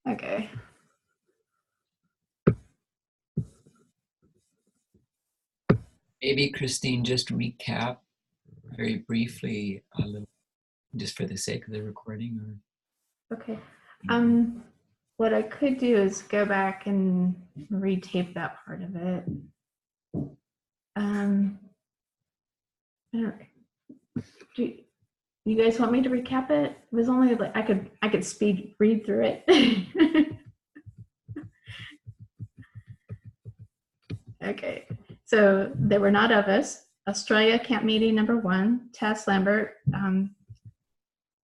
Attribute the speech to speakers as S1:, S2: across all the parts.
S1: Okay.
S2: Maybe Christine, just recap very briefly a little, just for the sake of the recording, or
S1: Okay. What I could do is go back and retape that part of it. I don't, do you guys want me to recap it? It was only like I could speed read through it. Okay. So they were not of us. Australia camp meeting number 1, Tess Lambert.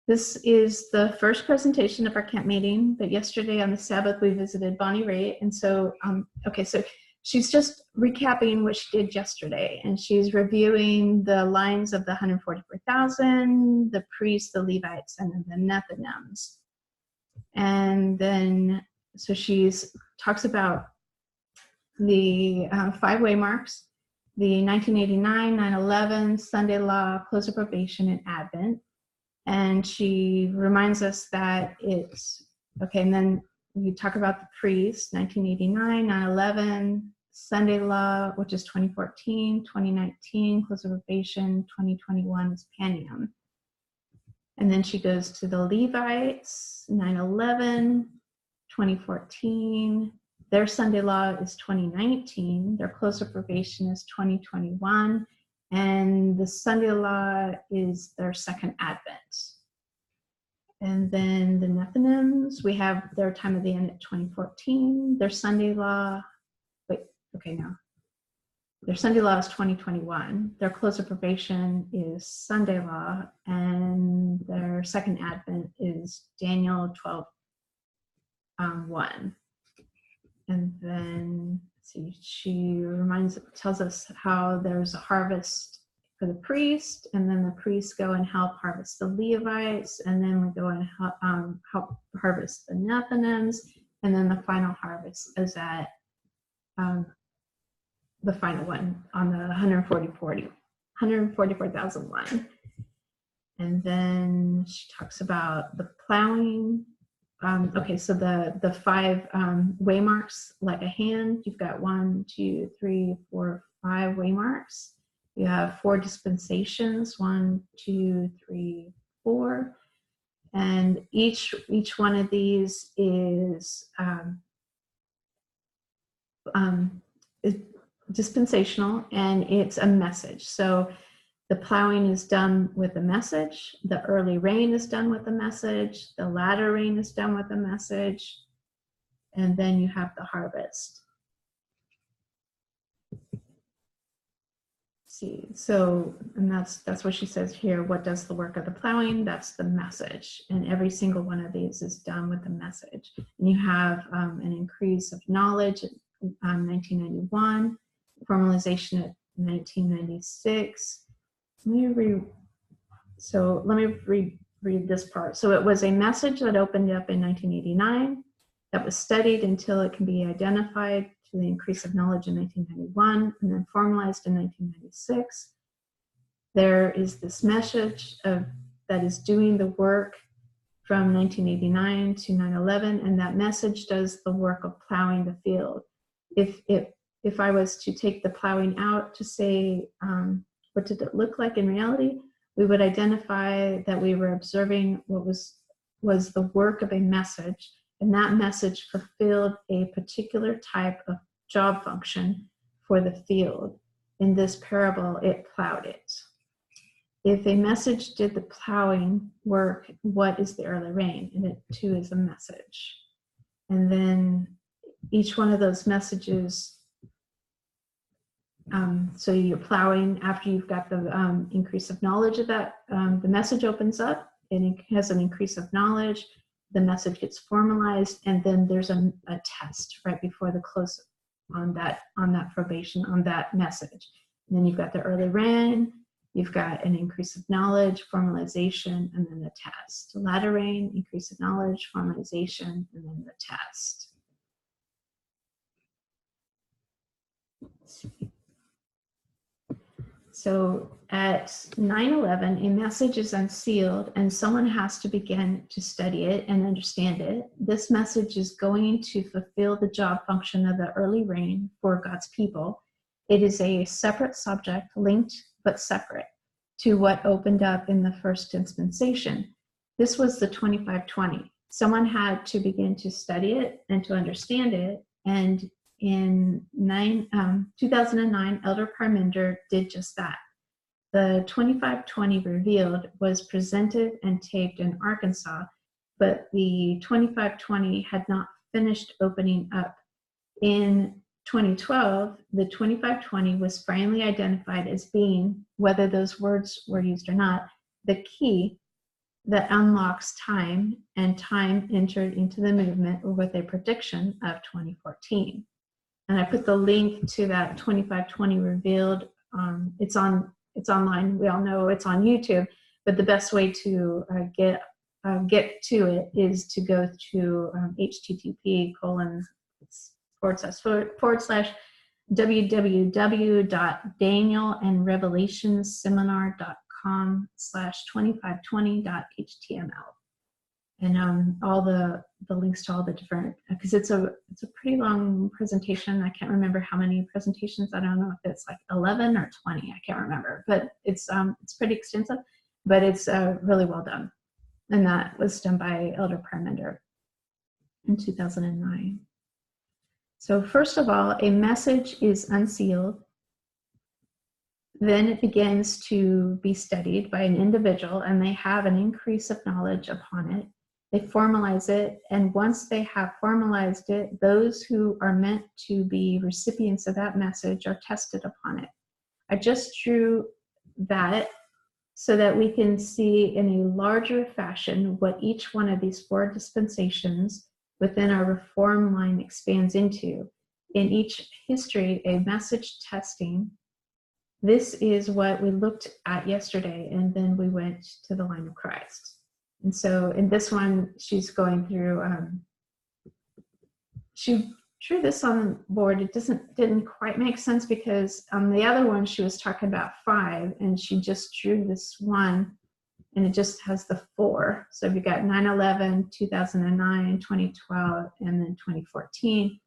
S1: This is the first presentation of our camp meeting, but yesterday on the Sabbath we visited Bonnie Raitt, and so okay, so she's just recapping what she did yesterday, and she's reviewing the lines of the 144,000, the priests, the Levites, and the Nethinims, and then so she's talks about the 5 waymarks, the 1989, 9/11, Sunday Law, close of probation, and Advent. And she reminds us that it's okay. And then we talk about the priests, 1989, 9/11, Sunday Law, which is 2014, 2019, close of probation, 2021 is Panium. And then she goes to the Levites, 9/11, 2014. Their Sunday Law is 2019. Their close of probation is 2021. And the Sunday Law is their second Advent. And then the Nethinims, we have their time of the end at 2014. Their Sunday Law, their Sunday Law is 2021. Their close of probation is Sunday Law, and their second Advent is Daniel 12:1. And then she tells us how there's a harvest for the priest, and then the priests go and help harvest the Levites, and then we go and help harvest the Nethinims, and then the final harvest is at the final one on the 144,001. And then she talks about the plowing. Okay, so the 5 waymarks, like a hand, you've got 1, 2, 3, 4, 5 waymarks. You have 4 dispensations, 1, 2, 3, 4, and each one of these is dispensational, and it's a message. So the plowing is done with a message. The early rain is done with a message. The latter rain is done with a message. And then you have the harvest. See, so, and that's what she says here. What does the work of the plowing? That's the message. And every single one of these is done with a message. And you have an increase of knowledge at 1991, formalization at 1996. Let me read this part. So it was a message that opened up in 1989 that was studied until it can be identified to the increase of knowledge in 1991 and then formalized in 1996. There is this message that is doing the work from 1989 to 9/11, and that message does the work of plowing the field. If I was to take the plowing out to say, what did it look like in reality? We would identify that we were observing what was the work of a message, and that message fulfilled a particular type of job function for the field. In this parable, it plowed it. If a message did the plowing work, what is the early rain? And it too is a message. And then each one of those messages, so you're plowing after you've got the increase of knowledge of that. The message opens up, and it has an increase of knowledge. The message gets formalized, and then there's a test right before the close on that probation on that message. And then you've got the early rain, you've got an increase of knowledge, formalization, and then the test. The latter rain, increase of knowledge, formalization, and then the test. Let's see. So at 9/11, a message is unsealed and someone has to begin to study it and understand it. This message is going to fulfill the job function of the early rain for God's people. It is a separate subject, linked but separate to what opened up in the first dispensation. This was the 2520. Someone had to begin to study it and to understand it. And in 2009, Elder Parminder did just that. The 2520 revealed was presented and taped in Arkansas, but the 2520 had not finished opening up. In 2012, the 2520 was finally identified as being, whether those words were used or not, the key that unlocks time, and time entered into the movement with a prediction of 2014. And I put the link to that 2520 revealed. It's online. We all know it's on YouTube, but the best way to get to it is to go to http://www.daniel-and-revelationsseminar.com/2520.html. And all the links to all the different, because it's a pretty long presentation. I can't remember how many presentations. I don't know if it's like 11 or 20. I can't remember, but it's pretty extensive, but it's really well done. And that was done by Elder Parminder in 2009. So first of all, a message is unsealed. Then it begins to be studied by an individual, and they have an increase of knowledge upon it. They formalize it, and once they have formalized it, those who are meant to be recipients of that message are tested upon it. I just drew that so that we can see in a larger fashion what each one of these four dispensations within our reform line expands into. In each history, a message testing. This is what we looked at yesterday, and then we went to the line of Christ. And so in this one, she's going through, she drew this on the board. It didn't quite make sense because on the other one, she was talking about 5, and she just drew this one, and it just has the 4. So we got 9/11, 2009, 2012, and then 2014.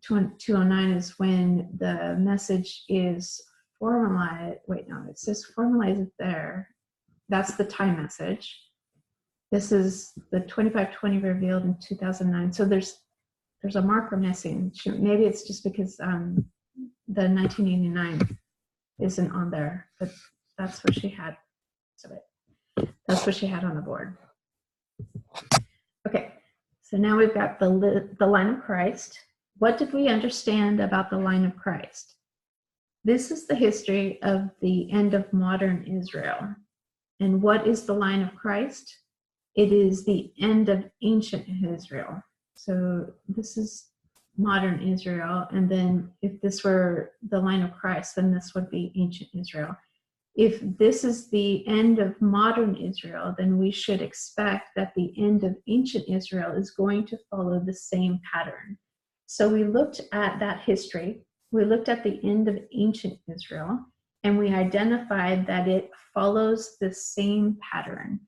S1: 209 is when the message is formalized. Wait, no, it says formalized there. That's the time message. This is the 2520 revealed in 2009. So there's a marker missing. Maybe it's just because the 1989 isn't on there, but that's what she had. That's what she had on the board. Okay, so now we've got the line of Christ. What did we understand about the line of Christ? This is the history of the end of modern Israel. And what is the line of Christ? It is the end of ancient Israel. So this is modern Israel. And then if this were the line of Christ, then this would be ancient Israel. If this is the end of modern Israel, then we should expect that the end of ancient Israel is going to follow the same pattern. So we looked at that history. We looked at the end of ancient Israel, and we identified that it follows the same pattern.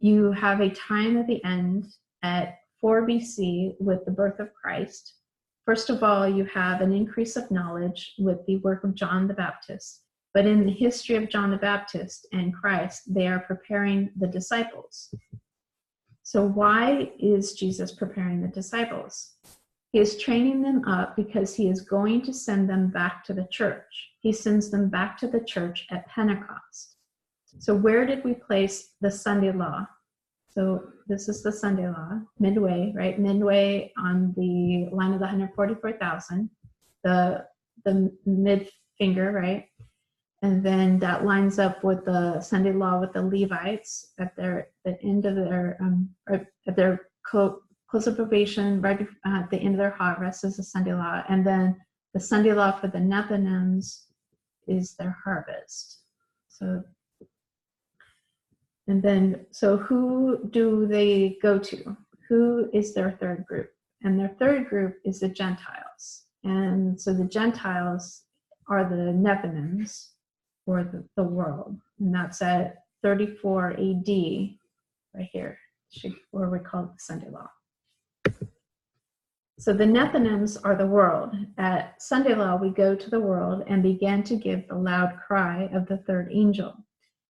S1: You have a time at the end at 4 BC with the birth of Christ. First of all, you have an increase of knowledge with the work of John the Baptist. But in the history of John the Baptist and Christ, they are preparing the disciples. So why is Jesus preparing the disciples? He is training them up because he is going to send them back to the church. He sends them back to the church at Pentecost. So where did we place the Sunday law? So this is the Sunday law, midway, right? Midway on the line of the 144,000, the mid finger, right? And then that lines up with the Sunday law with the Levites at the end of their at their close of probation, right at the end of their harvest is the Sunday law, and then the Sunday law for the Nethinims is their harvest. So, and then so who do they go to? Who is their third group? And their third group is the Gentiles. And so the Gentiles are the Nethinims, or the world. And that's at 34 AD, right here, where we call it the Sunday Law. So the Nethinims are the world. At Sunday Law, we go to the world and began to give the loud cry of the third angel.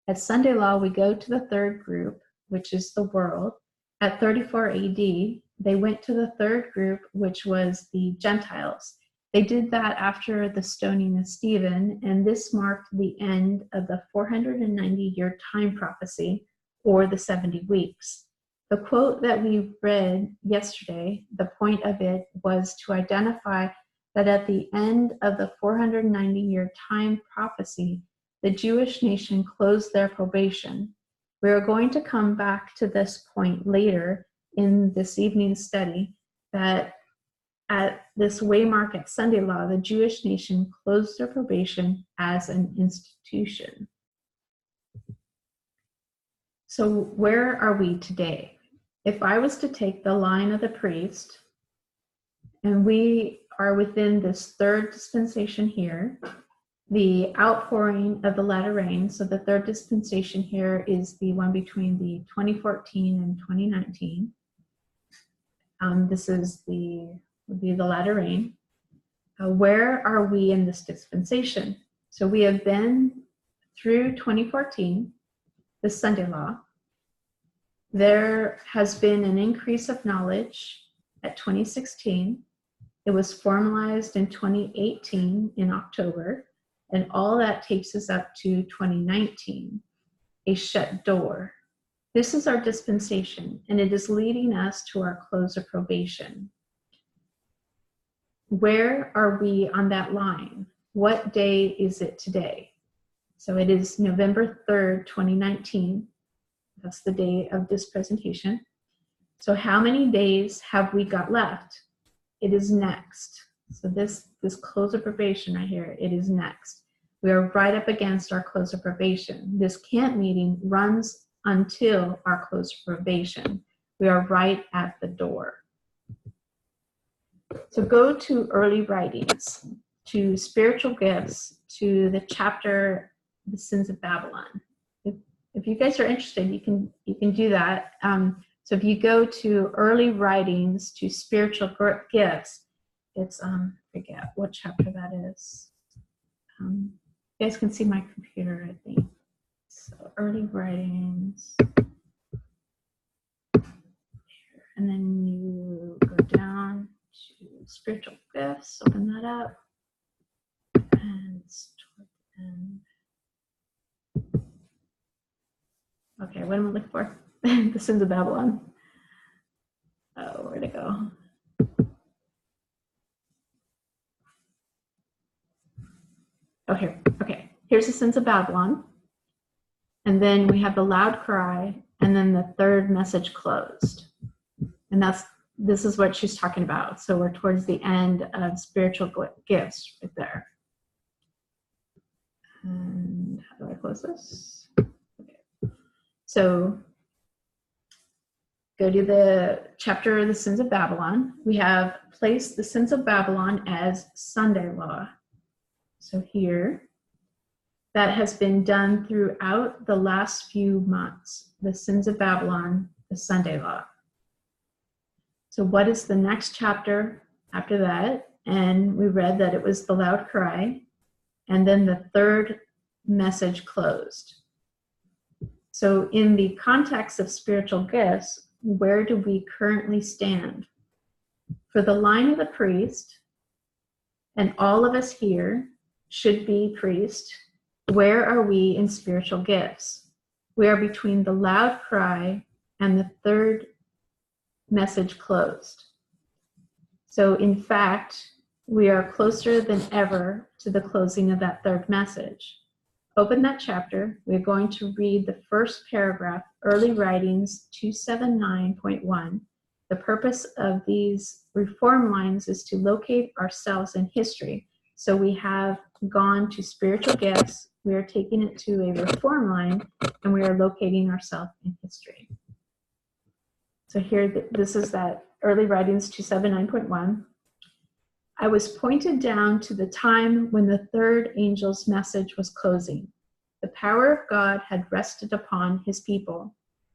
S1: At Sunday Law, we go to the third group, which is the world. At 34 AD, they went to the third group, which was the Gentiles. They did that after the stoning of Stephen, and this marked the end of the 490-year time prophecy, or the 70 weeks. The quote that we read yesterday, the point of it was to identify that at the end of the 490-year time prophecy, the Jewish nation closed their probation. We are going to come back to this point later in this evening's study, that at this waymark at Sunday Law, the Jewish nation closed their probation as an institution. So where are we today? If I was to take the line of the priest, and we are within this third dispensation here, the outpouring of the latter rain, so the third dispensation here is the one between the 2014 and 2019. This is would be the latter rain. Where are we in this dispensation? So we have been through 2014, the Sunday Law. There has been an increase of knowledge at 2016. It was formalized in 2018 in October, and all that takes us up to 2019, a shut door. This is our dispensation, and it is leading us to our close of probation. Where are we on that line? What day is it today? So it is November 3rd, 2019. That's the day of this presentation. So how many days have we got left? It is next. So this close of probation right here, it is next. We are right up against our close of probation. This camp meeting runs until our close of probation. We are right at the door. So go to early writings, to spiritual gifts, to the chapter, The Sins of Babylon. If you guys are interested, you can do that. So if you go to early writings, to spiritual gifts, it's I forget what chapter that is. You guys can see my computer, I think. So early writings, and then you go down to spiritual gifts. Open that up, and it's toward the end. Okay, what am I looking for? The Sins of Babylon. Oh, where'd it go? Oh, here. Okay, here's the Sins of Babylon. And then we have the loud cry, and then the third message closed. And this is what she's talking about. So we're towards the end of spiritual gifts right there. And how do I close this? So go to the chapter, The Sins of Babylon. We have placed the Sins of Babylon as Sunday Law. So here, that has been done throughout the last few months. The Sins of Babylon, the Sunday Law. So what is the next chapter after that? And we read that it was the loud cry, and then the third message closed. So in the context of spiritual gifts, where do we currently stand? For the line of the priest, and all of us here should be priests, where are we in spiritual gifts? We are between the loud cry and the third message closed. So in fact, we are closer than ever to the closing of that third message. Open that chapter. We're going to read the first paragraph, Early Writings 279.1. The purpose of these reform lines is to locate ourselves in history. So we have gone to spiritual gifts, we are taking it to a reform line, and we are locating ourselves in history. So here, this is that Early Writings 279.1. I was pointed down to the time when the third angel's message was closing. The power of God had rested upon his people.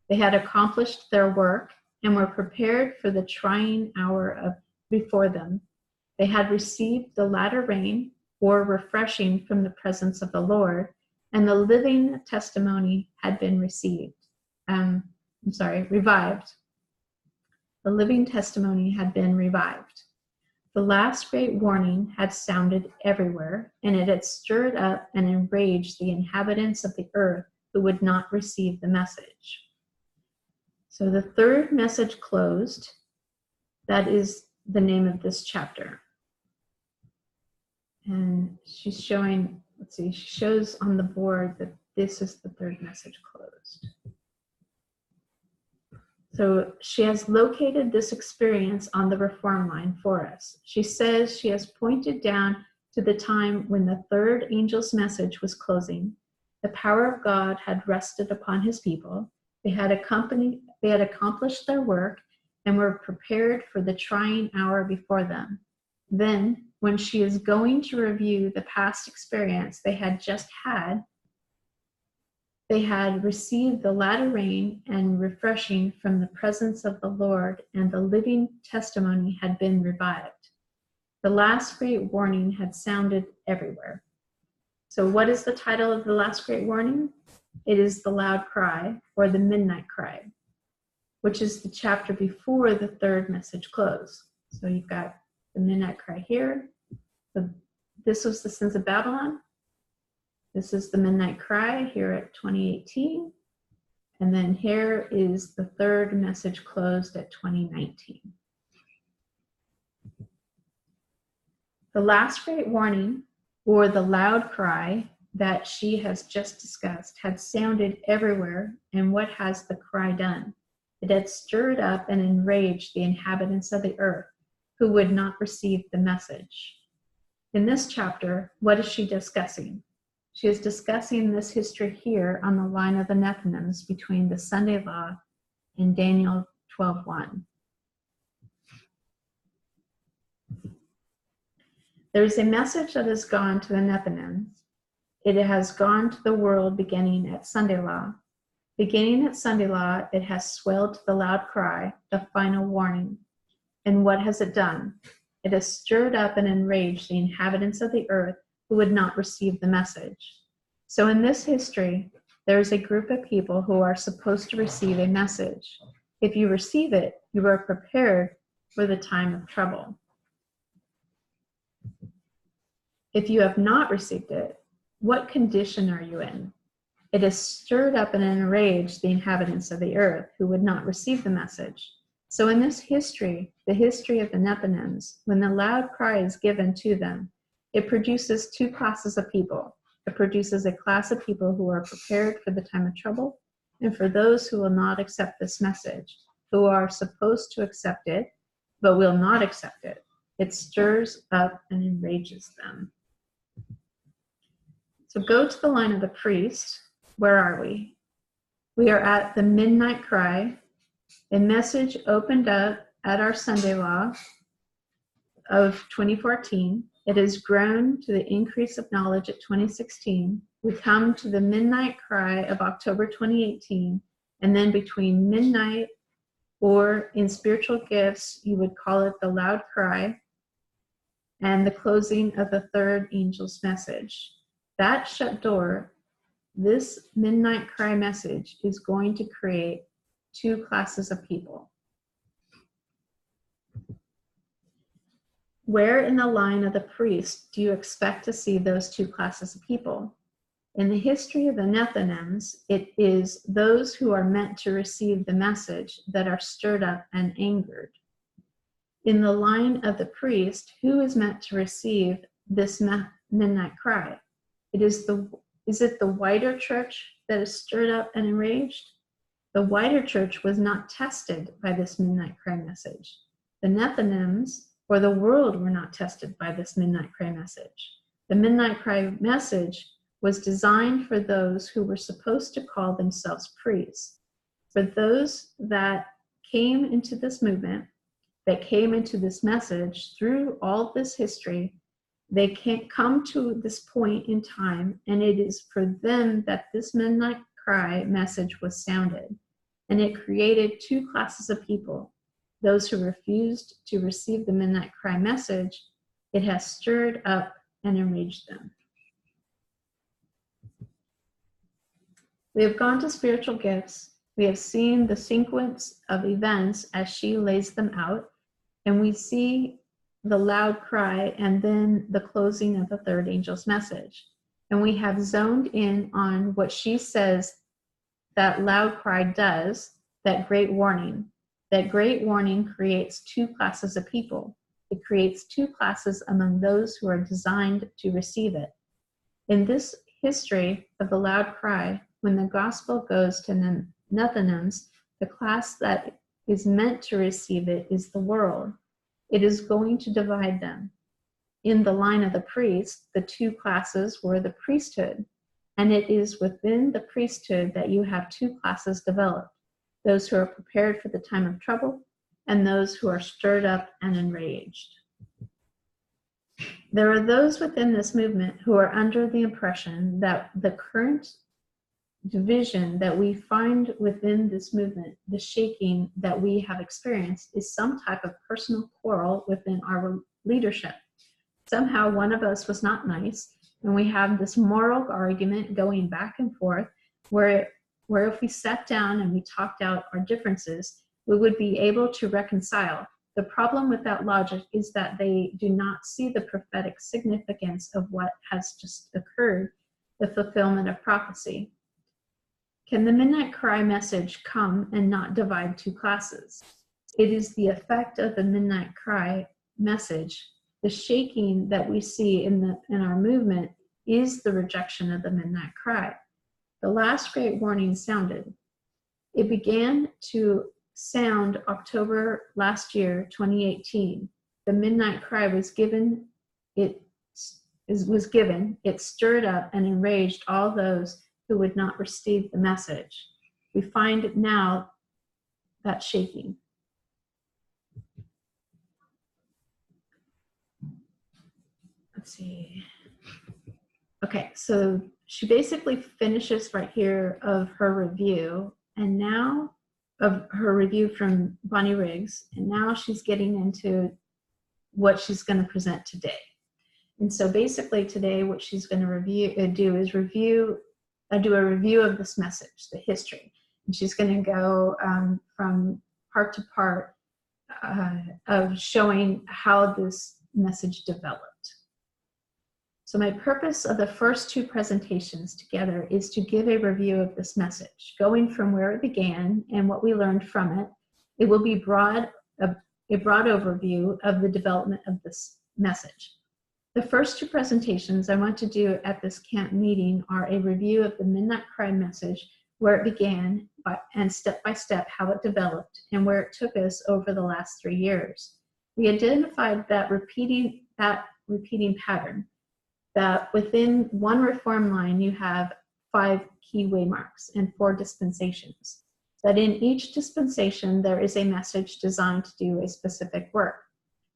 S1: They had accomplished their work and were prepared for the trying hour before them. They had received the latter rain, or refreshing from the presence of the Lord, and the living testimony had been revived. The living testimony had been revived. The last great warning had sounded everywhere, and it had stirred up and enraged the inhabitants of the earth who would not receive the message. So the third message closed. That is the name of this chapter. And she's showing, she shows on the board that this is the third message closed. So she has located this experience on the reform line for us. She says she has pointed down to the time when the third angel's message was closing. The power of God had rested upon his people. They had accomplished their work and were prepared for the trying hour before them. Then, when she is going to review the past experience they had just had, they had received the latter rain and refreshing from the presence of the Lord, and the living testimony had been revived. The last great warning had sounded everywhere. So what is the title of the last great warning? It is the loud cry, or the midnight cry, which is the chapter before the third message close. So you've got the midnight cry here. This was the sins of Babylon. This is the midnight cry here at 2018. And then here is the third message closed at 2019. The last great warning, or the loud cry that she has just discussed, had sounded everywhere. And what has the cry done? It had stirred up and enraged the inhabitants of the earth who would not receive the message. In this chapter, what is she discussing? She is discussing this history here on the line of the Nethinims between the Sunday Law and Daniel 12:1. There is a message that has gone to the Nethinims. It has gone to the world beginning at Sunday Law. Beginning at Sunday Law, it has swelled to the loud cry, the final warning. And what has it done? It has stirred up and enraged the inhabitants of the earth who would not receive the message. So in this history, there is a group of people who are supposed to receive a message. If you receive it, you are prepared for the time of trouble. If you have not received it, what condition are you in? It has stirred up and enraged the inhabitants of the earth who would not receive the message. So in this history, the history of the Nethinims, when the loud cry is given to them, it produces two classes of people. It produces a class of people who are prepared for the time of trouble, and for those who will not accept this message, who are supposed to accept it, but will not accept it. It stirs up and enrages them. So go to the line of the priest. Where are we? We are at the midnight cry. A message opened up at our Sunday Law of 2014. It has grown to the increase of knowledge at 2016. We come to the midnight cry of October 2018, and then between midnight, or in spiritual gifts, you would call it the loud cry, and the closing of the third angel's message. That shut door, this midnight cry message is going to create two classes of people. Where in the line of the priest do you expect to see those two classes of people? In the history of the Nethinims, it is those who are meant to receive the message that are stirred up and angered. In the line of the priest, who is meant to receive this midnight cry? Is it the wider church that is stirred up and enraged? The wider church was not tested by this midnight cry message. The Nethinims, or the world, were not tested by this midnight cry message. The midnight cry message was designed for those who were supposed to call themselves priests. For those that came into this movement, that came into this message through all this history, they can't come to this point in time, and it is for them that this midnight cry message was sounded. And it created two classes of people. Those who refused to receive the midnight cry message, it has stirred up and enraged them. We have gone to spiritual gifts. We have seen the sequence of events as she lays them out, and we see the loud cry and then the closing of the third angel's message. And we have zoned in on what she says that loud cry does, that great warning. That great warning creates two classes of people. It creates two classes among those who are designed to receive it. In this history of the loud cry, when the gospel goes to Nethinims, the class that is meant to receive it is the world. It is going to divide them. In the line of the priests, the two classes were the priesthood, and it is within the priesthood that you have two classes developed, those who are prepared for the time of trouble and those who are stirred up and enraged. There are those within this movement who are under the impression that the current division that we find within this movement, the shaking that we have experienced, is some type of personal quarrel within our leadership. Somehow one of us was not nice, and we have this moral argument going back and forth where if we sat down and we talked out our differences, we would be able to reconcile. The problem with that logic is that they do not see the prophetic significance of what has just occurred, the fulfillment of prophecy. Can the midnight cry message come and not divide two classes? It is the effect of the midnight cry message. The shaking that we see in our movement is the rejection of the midnight cry. The last great warning sounded. It began to sound October last year, 2018. The midnight cry was given. It stirred up and enraged all those who would not receive the message. We find now that shaking. Let's see. Okay, so she basically finishes right here of her review, and now of her review from Bonnie Riggs, and now she's getting into what she's going to present today. And so basically today what she's going to do a review of this message, the history. And she's going to go from part to part of showing how this message developed. So my purpose of the first two presentations together is to give a review of this message, going from where it began and what we learned from it. It will be a broad overview of the development of this message. The first two presentations I want to do at this camp meeting are a review of the midnight cry message, where it began, and step by step how it developed and where it took us over the last 3 years. We identified that repeating pattern, that within one reform line you have 5 key waymarks and 4 dispensations, that in each dispensation there is a message designed to do a specific work.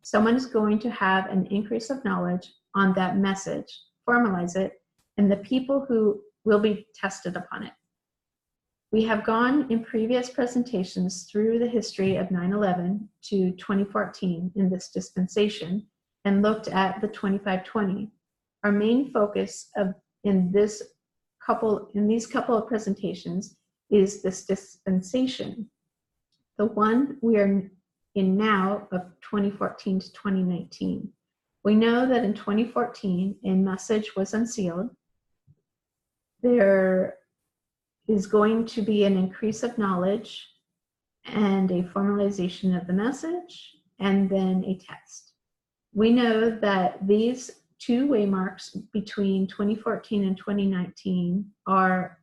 S1: Someone is going to have an increase of knowledge on that message, formalize it, and the people who will be tested upon it. We have gone in previous presentations through the history of 9/11 to 2014 in this dispensation and looked at the 2520. Our main focus in these couple of presentations is this dispensation, the one we are in now of 2014 to 2019. We know that in 2014, a message was unsealed. There is going to be an increase of knowledge and a formalization of the message, and then a test. We know that these 2 waymarks between 2014 and 2019 are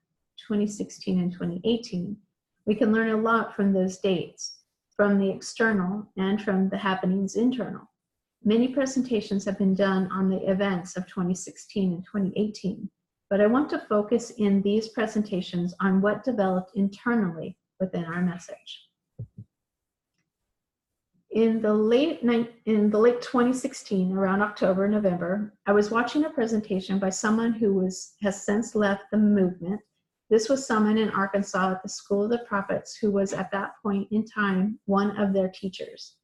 S1: 2016 and 2018. We can learn a lot from those dates, from the external and from the happenings internal. Many presentations have been done on the events of 2016 and 2018, but I want to focus in these presentations on what developed internally within our message. In the late 2016, around October, November, I was watching a presentation by someone who has since left the movement. This was someone in Arkansas at the School of the Prophets who was at that point in time one of their teachers.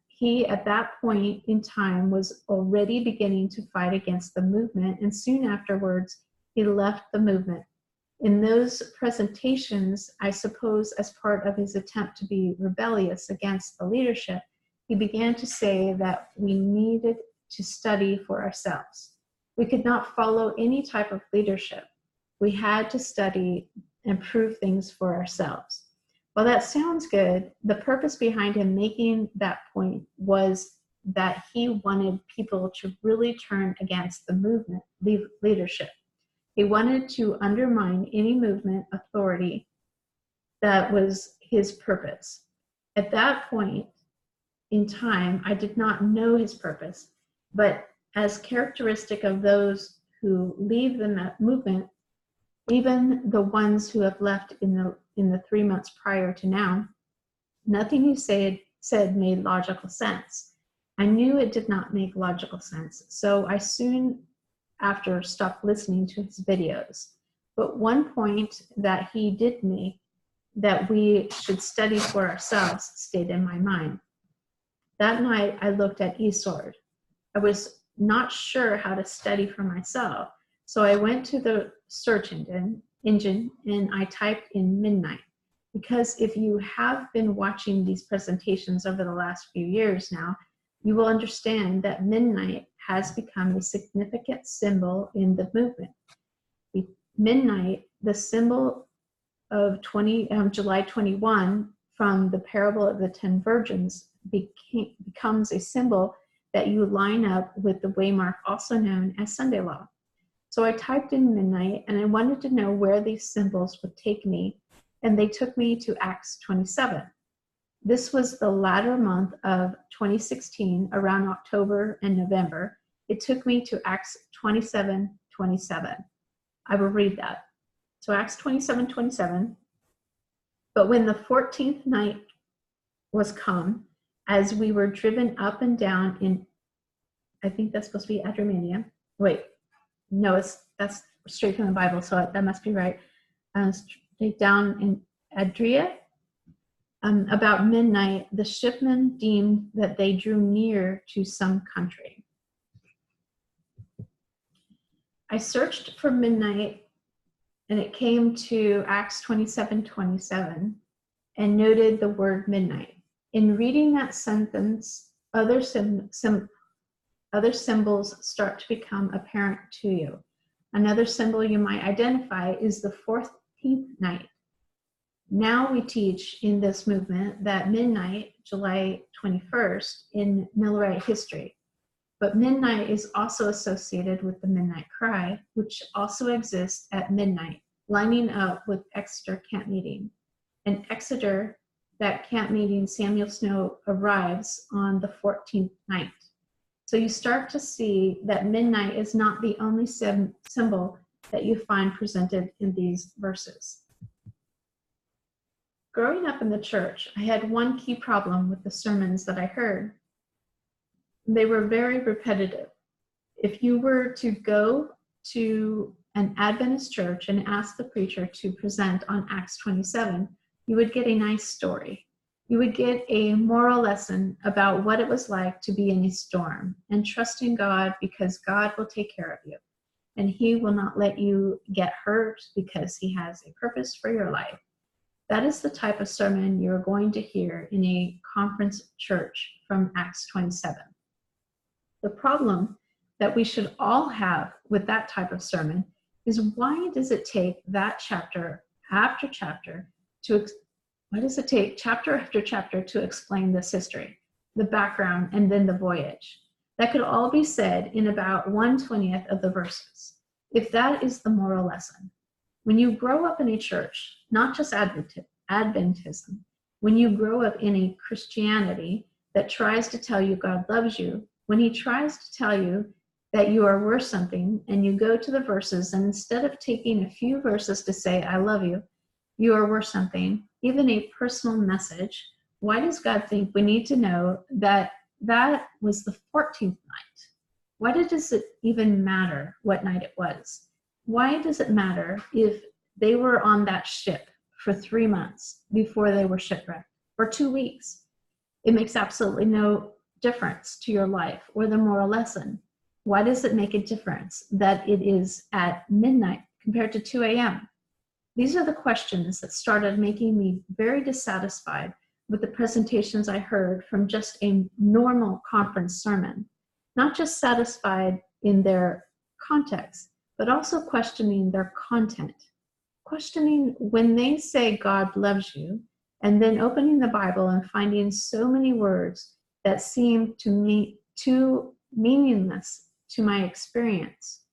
S1: He, at that point in time, was already beginning to fight against the movement, and soon afterwards, he left the movement. In those presentations, I suppose as part of his attempt to be rebellious against the leadership, he began to say that we needed to study for ourselves. We could not follow any type of leadership. We had to study and prove things for ourselves. While that sounds good, the purpose behind him making that point was that he wanted people to really turn against the movement leadership. He wanted to undermine any movement authority. That was his purpose. At that point in time, I did not know his purpose, but as characteristic of those who leave the movement, even the ones who have left in the 3 months prior to now, nothing you said made logical sense. I knew it did not make logical sense, so I soon after stopped listening to his videos. But one point that he did make, that we should study for ourselves, stayed in my mind. That night I looked at eSword. I was not sure how to study for myself, so I went to the search engine and I typed in midnight. Because if you have been watching these presentations over the last few years now, you will understand that midnight has become a significant symbol in the movement. Midnight, the symbol of July 21 from the parable of the 10 virgins, becomes a symbol that you line up with the waymark, also known as Sunday law. So I typed in midnight and I wanted to know where these symbols would take me, and they took me to Acts 27. This was the latter month of 2016, around October and November. It took me to Acts 27:27. I will read that. So Acts 27:27. But when the 14th night was come, as we were driven up and down in, I think that's supposed to be Adramania. Wait, no, that's straight from the Bible, so that must be right. Straight down in Adria. About midnight, the shipmen deemed that they drew near to some country. I searched for midnight, and it came to Acts 27:27, and noted the word midnight. In reading that sentence, other symbols start to become apparent to you. Another symbol you might identify is the 14th night. Now we teach in this movement that midnight, July 21st, in Millerite history. But midnight is also associated with the midnight cry, which also exists at midnight, lining up with Exeter camp meeting. In Exeter, that camp meeting, Samuel Snow arrives on the 14th night. So you start to see that midnight is not the only symbol that you find presented in these verses. Growing up in the church, I had one key problem with the sermons that I heard. They were very repetitive. If you were to go to an Adventist church and ask the preacher to present on Acts 27, you would get a nice story. You would get a moral lesson about what it was like to be in a storm and trust in God, because God will take care of you. And He will not let you get hurt, because He has a purpose for your life. That is the type of sermon you're going to hear in a conference church from Acts 27. The problem that we should all have with that type of sermon is, why does it take that chapter after chapter why does it take chapter after chapter to explain this history, the background, and then the voyage? That could all be said in about 1/20 of the verses, if that is the moral lesson. When you grow up in a church, not just Adventism, when you grow up in a Christianity that tries to tell you God loves you, when He tries to tell you that you are worth something, and you go to the verses, and instead of taking a few verses to say, I love you, you are worth something, even a personal message, Why does God think we need to know that that was the 14th night? Why does it even matter what night it was? Why does it matter if they were on that ship for 3 months before they were shipwrecked, or 2 weeks? It makes absolutely no difference to your life or the moral lesson. Why does it make a difference that it is at midnight compared to 2 a.m.? These are the questions that started making me very dissatisfied with the presentations I heard from just a normal conference sermon, not just satisfied in their context, but also questioning their content. Questioning when they say God loves you, and then opening the Bible and finding so many words that seem to me too meaningless to my experience.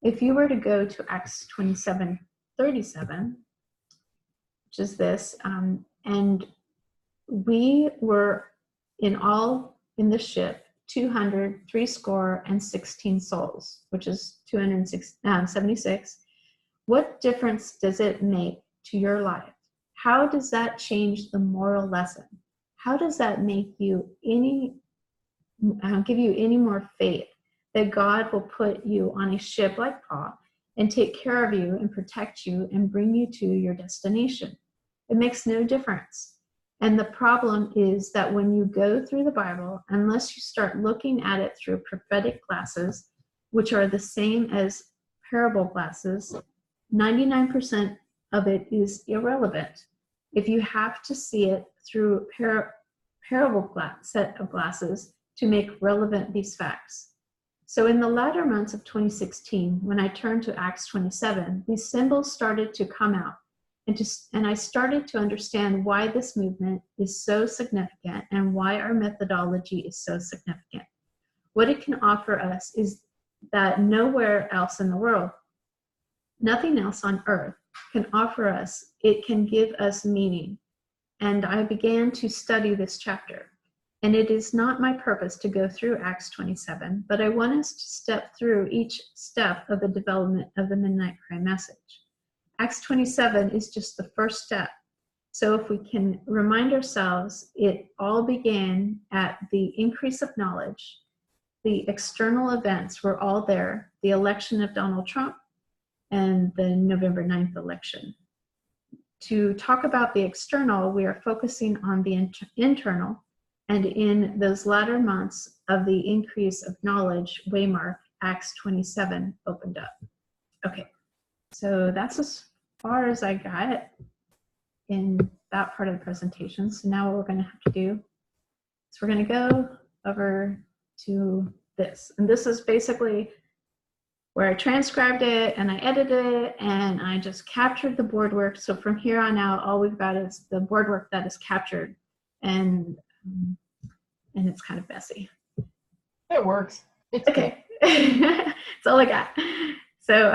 S1: If you were to go to Acts 27:37, which is this, and we were in all in the ship 216 souls, which is 276. What difference does it make to your life? How does that change the moral lesson? How does that make you give you any more faith that God will put you on a ship like Paul and take care of you and protect you and bring you to your destination? It makes no difference. And the problem is that when you go through the Bible, unless you start looking at it through prophetic glasses, which are the same as parable glasses, 99% of it is irrelevant. If you have to see it through parable set of glasses to make relevant these facts. So in the latter months of 2016, when I turned to Acts 27, these symbols started to come out. And I started to understand why this movement is so significant and why our methodology is so significant. What it can offer us is that nowhere else in the world, nothing else on earth can offer us, it can give us meaning. And I began to study this chapter. And it is not my purpose to go through Acts 27, but I want us to step through each step of the development of the Midnight Cry message. Acts 27 is just the first step. So if we can remind ourselves, it all began at the increase of knowledge. The external events were all there, the election of Donald Trump and the November 9th election. To talk about the external, we are focusing on the internal, and in those latter months of the increase of knowledge, Waymark, Acts 27 opened up. Okay. So that's as far as I got in that part of the presentation. So now what we're going to have to do is we're going to go over to this. And this is basically where I transcribed it and I edited it and I just captured the board work. So from here on out, all we've got is the board work that is captured, and it's kind of messy.
S3: It works. It's
S1: okay. That's all I got. So,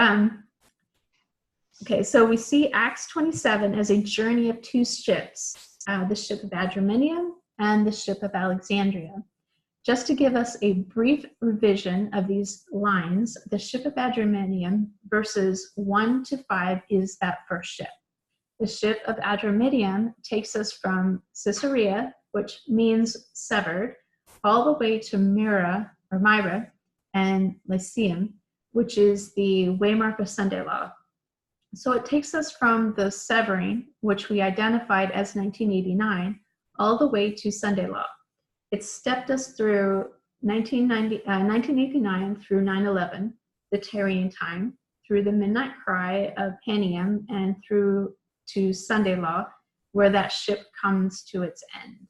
S1: okay, so we see Acts 27 as a journey of two ships, the ship of Adramyttium and the ship of Alexandria. Just to give us a brief revision of these lines, the ship of Adramyttium, verses 1 to 5, is that first ship. The ship of Adramyttium takes us from Caesarea, which means severed, all the way to Myra and Lyceum, which is the waymark of Sunday law. So it takes us from the severing, which we identified as 1989, all the way to Sunday law. It stepped us through 1989 through 9/11, the tarrying time, through the midnight cry of Panium, and through to Sunday law, where that ship comes to its end.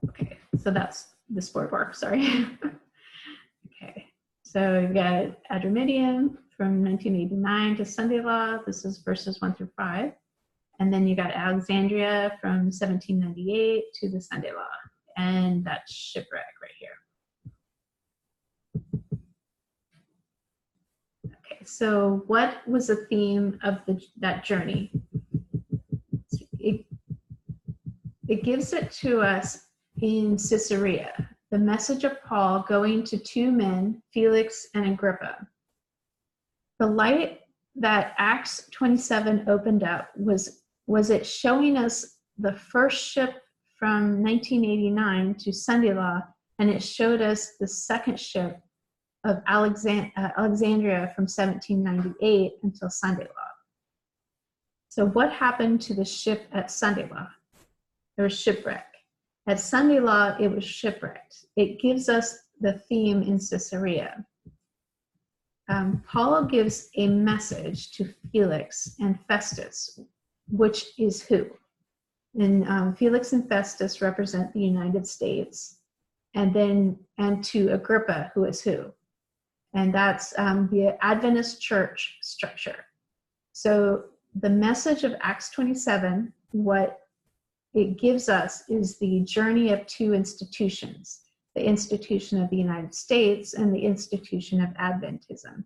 S1: Okay, so that's the board work, sorry. Okay, so you've got Adramyttium from 1989 to Sunday law. This is verses 1 through 5. And then you got Alexandria from 1798 to the Sunday law. And that's shipwreck right here. Okay, so what was the theme of that journey? It gives it to us in Caesarea, the message of Paul going to two men, Felix and Agrippa. The light that Acts 27 opened up was was it showing us the first ship from 1989 to Sunday Law, and it showed us the second ship of Alexandria from 1798 until Sunday Law. So what happened to the ship at Sunday Law? There was shipwreck. At Sunday Law, it was shipwrecked. It gives us the theme in Caesarea. Paul gives a message to Felix and Festus, which is who? And Felix and Festus represent the United States, and to Agrippa, who is who? And that's the Adventist church structure. So the message of Acts 27, what it gives us is the journey of two institutions, the institution of the United States and the institution of Adventism.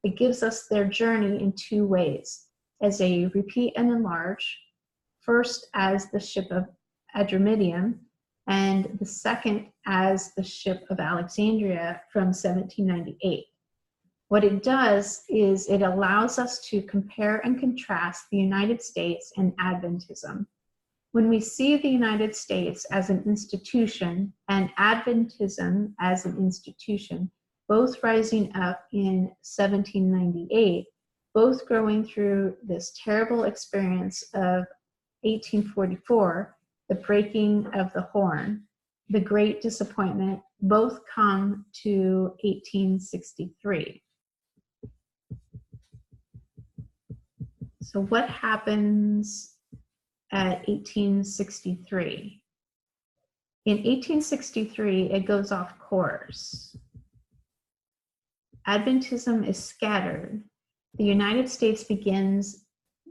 S1: It gives us their journey in two ways, as a repeat and enlarge, first as the ship of Adramyttium, and the second as the ship of Alexandria from 1798. What it does is it allows us to compare and contrast the United States and Adventism. When we see the United States as an institution and Adventism as an institution, both rising up in 1798, both growing through this terrible experience of 1844, the breaking of the horn, the great disappointment, both come to 1863. So what happens at 1863? In 1863, it goes off course. Adventism is scattered. The United States begins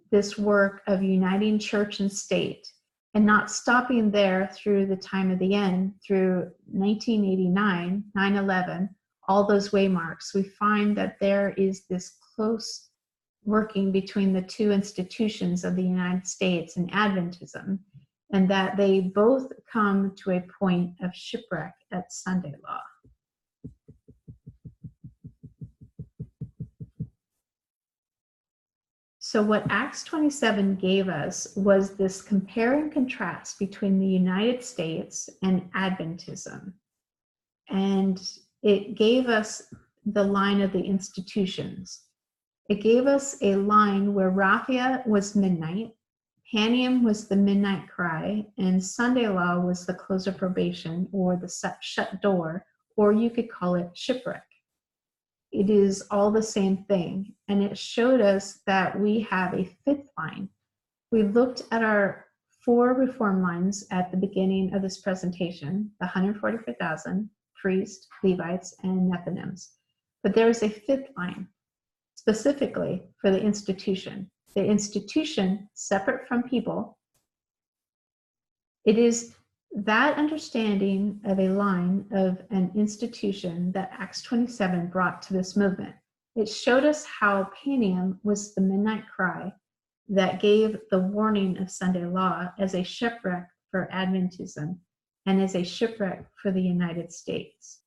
S1: this work of uniting church and state, and not stopping there through the time of the end, through 1989, 9/11, all those waymarks. We find that there is this close working between the two institutions of the United States and Adventism, and that they both come to a point of shipwreck at Sunday Law. So what Acts 27 gave us was this compare and contrast between the United States and Adventism. And it gave us the line of the institutions. It gave us a line where Raphia was midnight, Panium was the midnight cry, and Sunday Law was the close of probation, or the shut door, or you could call it shipwreck. It is all the same thing. And it showed us that we have a fifth line. We looked at our 4 reform lines at the beginning of this presentation, the 144,000, priests, Levites, and Nethinims. But there is a fifth line, specifically for the institution. The institution, separate from people, it is that understanding of a line of an institution that Acts 27 brought to this movement. It showed us how Panium was the midnight cry that gave the warning of Sunday Law as a shipwreck for Adventism and as a shipwreck for the United States.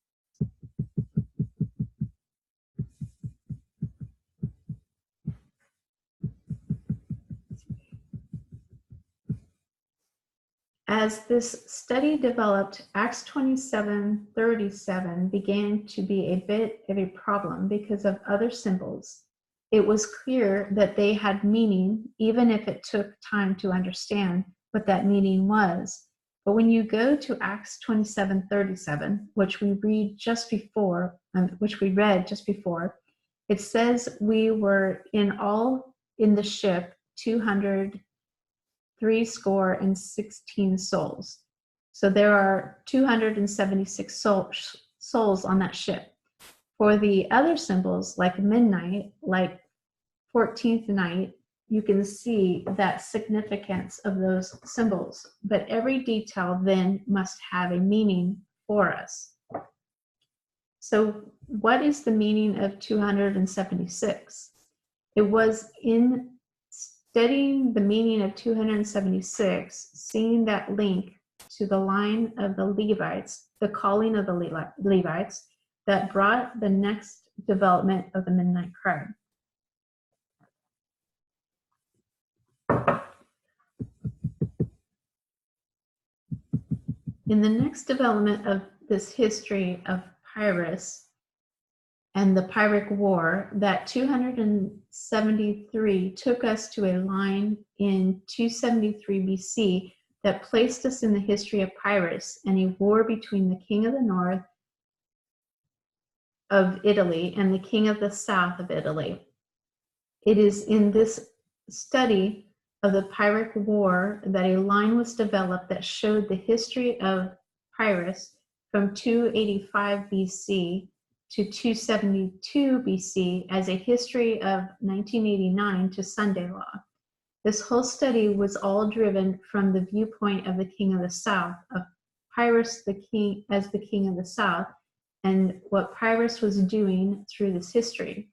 S1: As this study developed, Acts 27:37 began to be a bit of a problem because of other symbols. It was clear that they had meaning, even if it took time to understand what that meaning was. But when you go to Acts 27:37, which we read just before, it says we were in all in the ship 260 souls. So there are 276 souls on that ship. For the other symbols, like midnight, like 14th night, you can see that significance of those symbols. But every detail then must have a meaning for us. So what is the meaning of 276? It was in studying the meaning of 276, seeing that link to the line of the Levites, the calling of the Levites, that brought the next development of the midnight cry. In the next development of this history of Pyrrhus and the Pyrrhic War, that 273 took us to a line in 273 BC that placed us in the history of Pyrrhus and a war between the king of the north of Italy and the king of the south of Italy. It is in this study of the Pyrrhic War that a line was developed that showed the history of Pyrrhus from 285 BC to 272 BC as a history of 1989 to Sunday law. This whole study was all driven from the viewpoint of the king of the south, of Pyrrhus the king as the king of the south, and what Pyrrhus was doing through this history.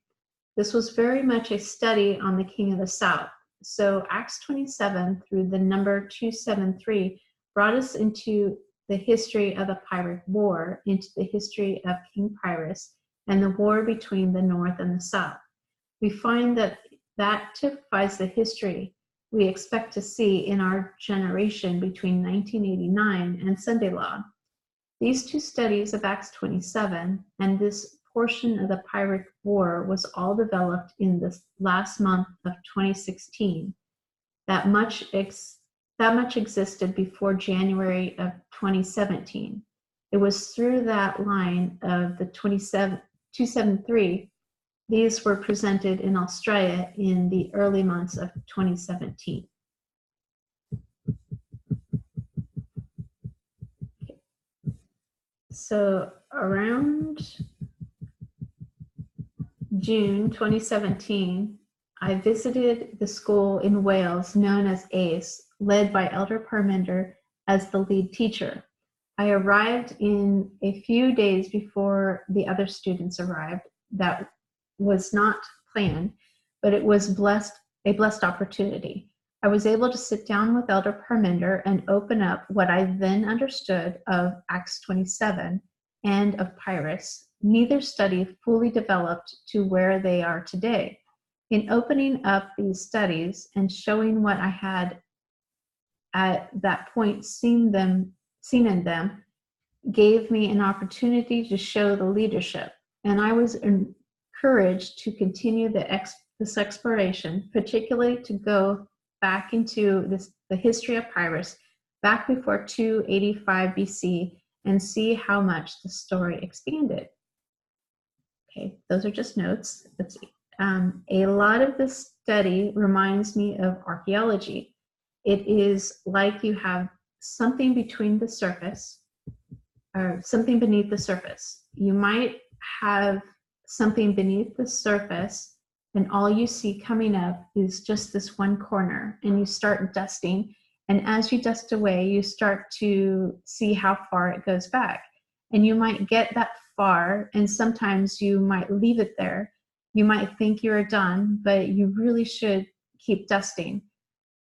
S1: This was very much a study on the king of the south. So Acts 27 through the number 273 brought us into the history of the Pyrrhic War, into the history of King Pyrrhus and the war between the north and the south. We find that that typifies the history we expect to see in our generation between 1989 and Sunday law. These two studies of Acts 27 and this portion of the Pyrrhic War was all developed in this last month of 2016. That much existed before January of 2017. It was through that line of the 273 these were presented in Australia in the early months of 2017. Okay. So around June 2017, I visited the school in Wales known as ACE, led by Elder Parminder as the lead teacher. I arrived in a few days before the other students arrived. That was not planned, but it was a blessed opportunity. I was able to sit down with Elder Parminder and open up what I then understood of Acts 27 and of Pyrrhus. Neither study fully developed to where they are today. In opening up these studies and showing what I had at that point seen in them, gave me an opportunity to show the leadership. And I was encouraged to continue this exploration, particularly to go back into the history of Pyrrhus, back before 285 BC, and see how much the story expanded. Okay, those are just notes. Let's see. A lot of this study reminds me of archaeology. It is like you have something between the surface, or something beneath the surface. You might have something beneath the surface, and all you see coming up is just this one corner, and you start dusting. And as you dust away, you start to see how far it goes back. And you might get that far, and sometimes you might leave it there. You might think you're done, but you really should keep dusting.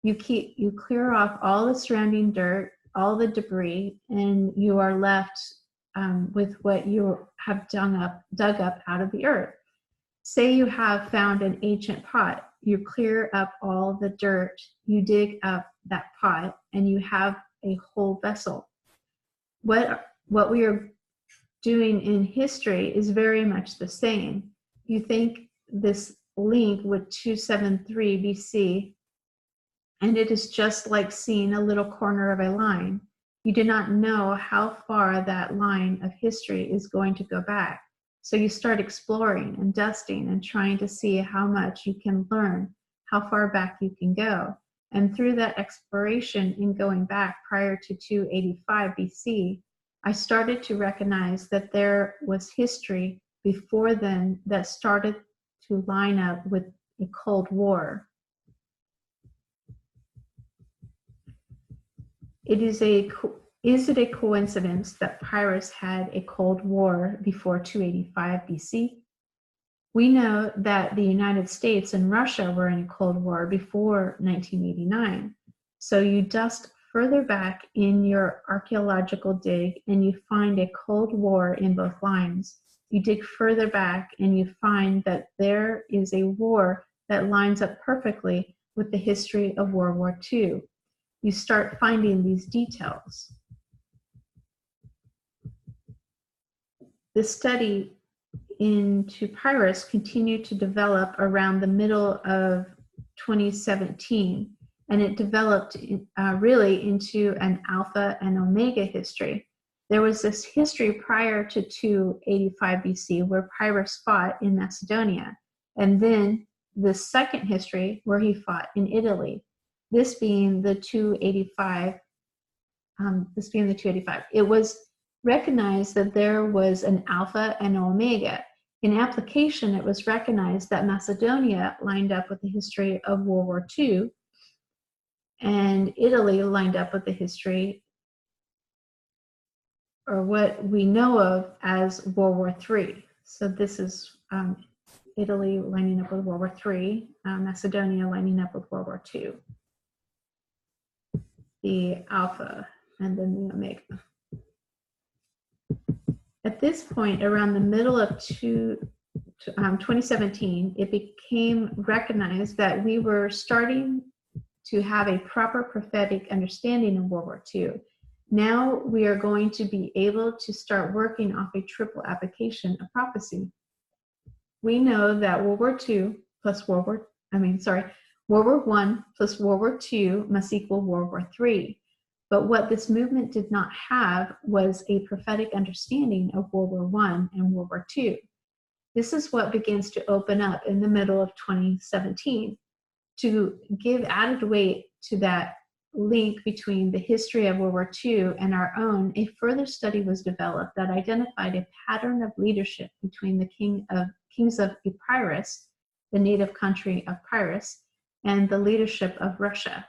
S1: You clear off all the surrounding dirt, all the debris, and you are left with what you have dug up out of the earth. Say you have found an ancient pot. You clear up all the dirt, you dig up that pot, and you have a whole vessel. What we are doing in history is very much the same. You think this link with 273 BC, and it is just like seeing a little corner of a line. You do not know how far that line of history is going to go back. So you start exploring and dusting and trying to see how much you can learn, how far back you can go. And through that exploration in going back prior to 285 BC, I started to recognize that there was history before then that started to line up with a Cold War. Is it a coincidence that Pyrrhus had a Cold War before 285 BC? We know that the United States and Russia were in a Cold War before 1989. So you dust further back in your archaeological dig and you find a Cold War in both lines. You dig further back and you find that there is a war that lines up perfectly with the history of World War II. You start finding these details. this study into Pyrrhus continued to develop around the middle of 2017, and it developed really into an Alpha and Omega history. There was this history prior to 285 BC where Pyrrhus fought in Macedonia, and then the second history where he fought in Italy. This being the 285. It was recognized that there was an Alpha and Omega. In application, it was recognized that Macedonia lined up with the history of World War II, and Italy lined up with the history, or what we know of as World War III. So this is Italy lining up with World War III, Macedonia lining up with World War II. The Alpha and then the Omega. At this point, around the middle of 2017, it became recognized that we were starting to have a proper prophetic understanding of World War II. Now we are going to be able to start working off a triple application of prophecy. We know that World War I plus World War I plus World War II must equal World War III. But what this movement did not have was a prophetic understanding of World War I and World War II. This is what begins to open up in the middle of 2017. To give added weight to that link between the history of World War II and our own, a further study was developed that identified a pattern of leadership between the kings of Epirus, the native country of Pyrrhus, and the leadership of Russia.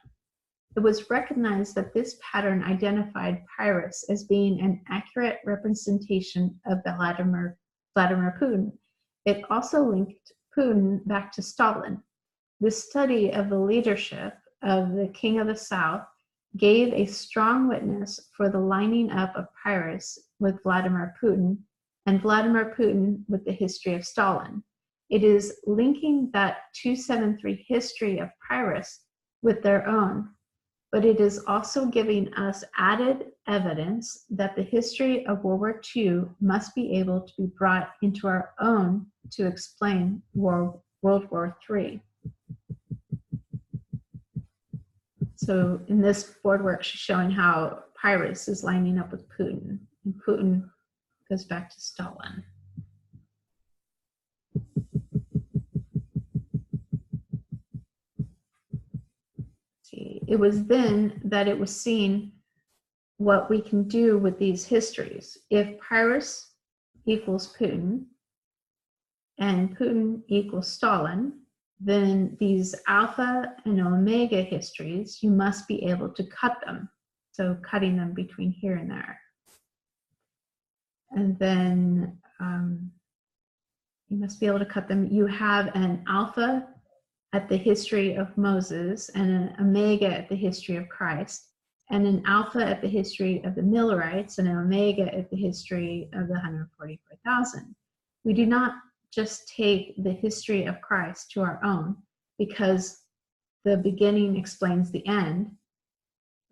S1: It was recognized that this pattern identified Pyrrhus as being an accurate representation of Vladimir Putin. It also linked Putin back to Stalin. This study of the leadership of the King of the South gave a strong witness for the lining up of Pyrrhus with Vladimir Putin and Vladimir Putin with the history of Stalin. It is linking that 273 history of Pyrrhus with their own, but it is also giving us added evidence that the history of World War II must be able to be brought into our own to explain World War III. So in this board work, she's showing how Pyrrhus is lining up with Putin, and Putin goes back to Stalin. It was then that it was seen what we can do with these histories. If Pyrrhus equals Putin and Putin equals Stalin, then these Alpha and Omega histories, you must be able to cut them. So cutting them between here and there. And then you must be able to cut them. You have an Alpha at the history of Moses, and an Omega at the history of Christ, and an Alpha at the history of the Millerites, and an Omega at the history of the 144,000. We do not just take the history of Christ to our own because the beginning explains the end.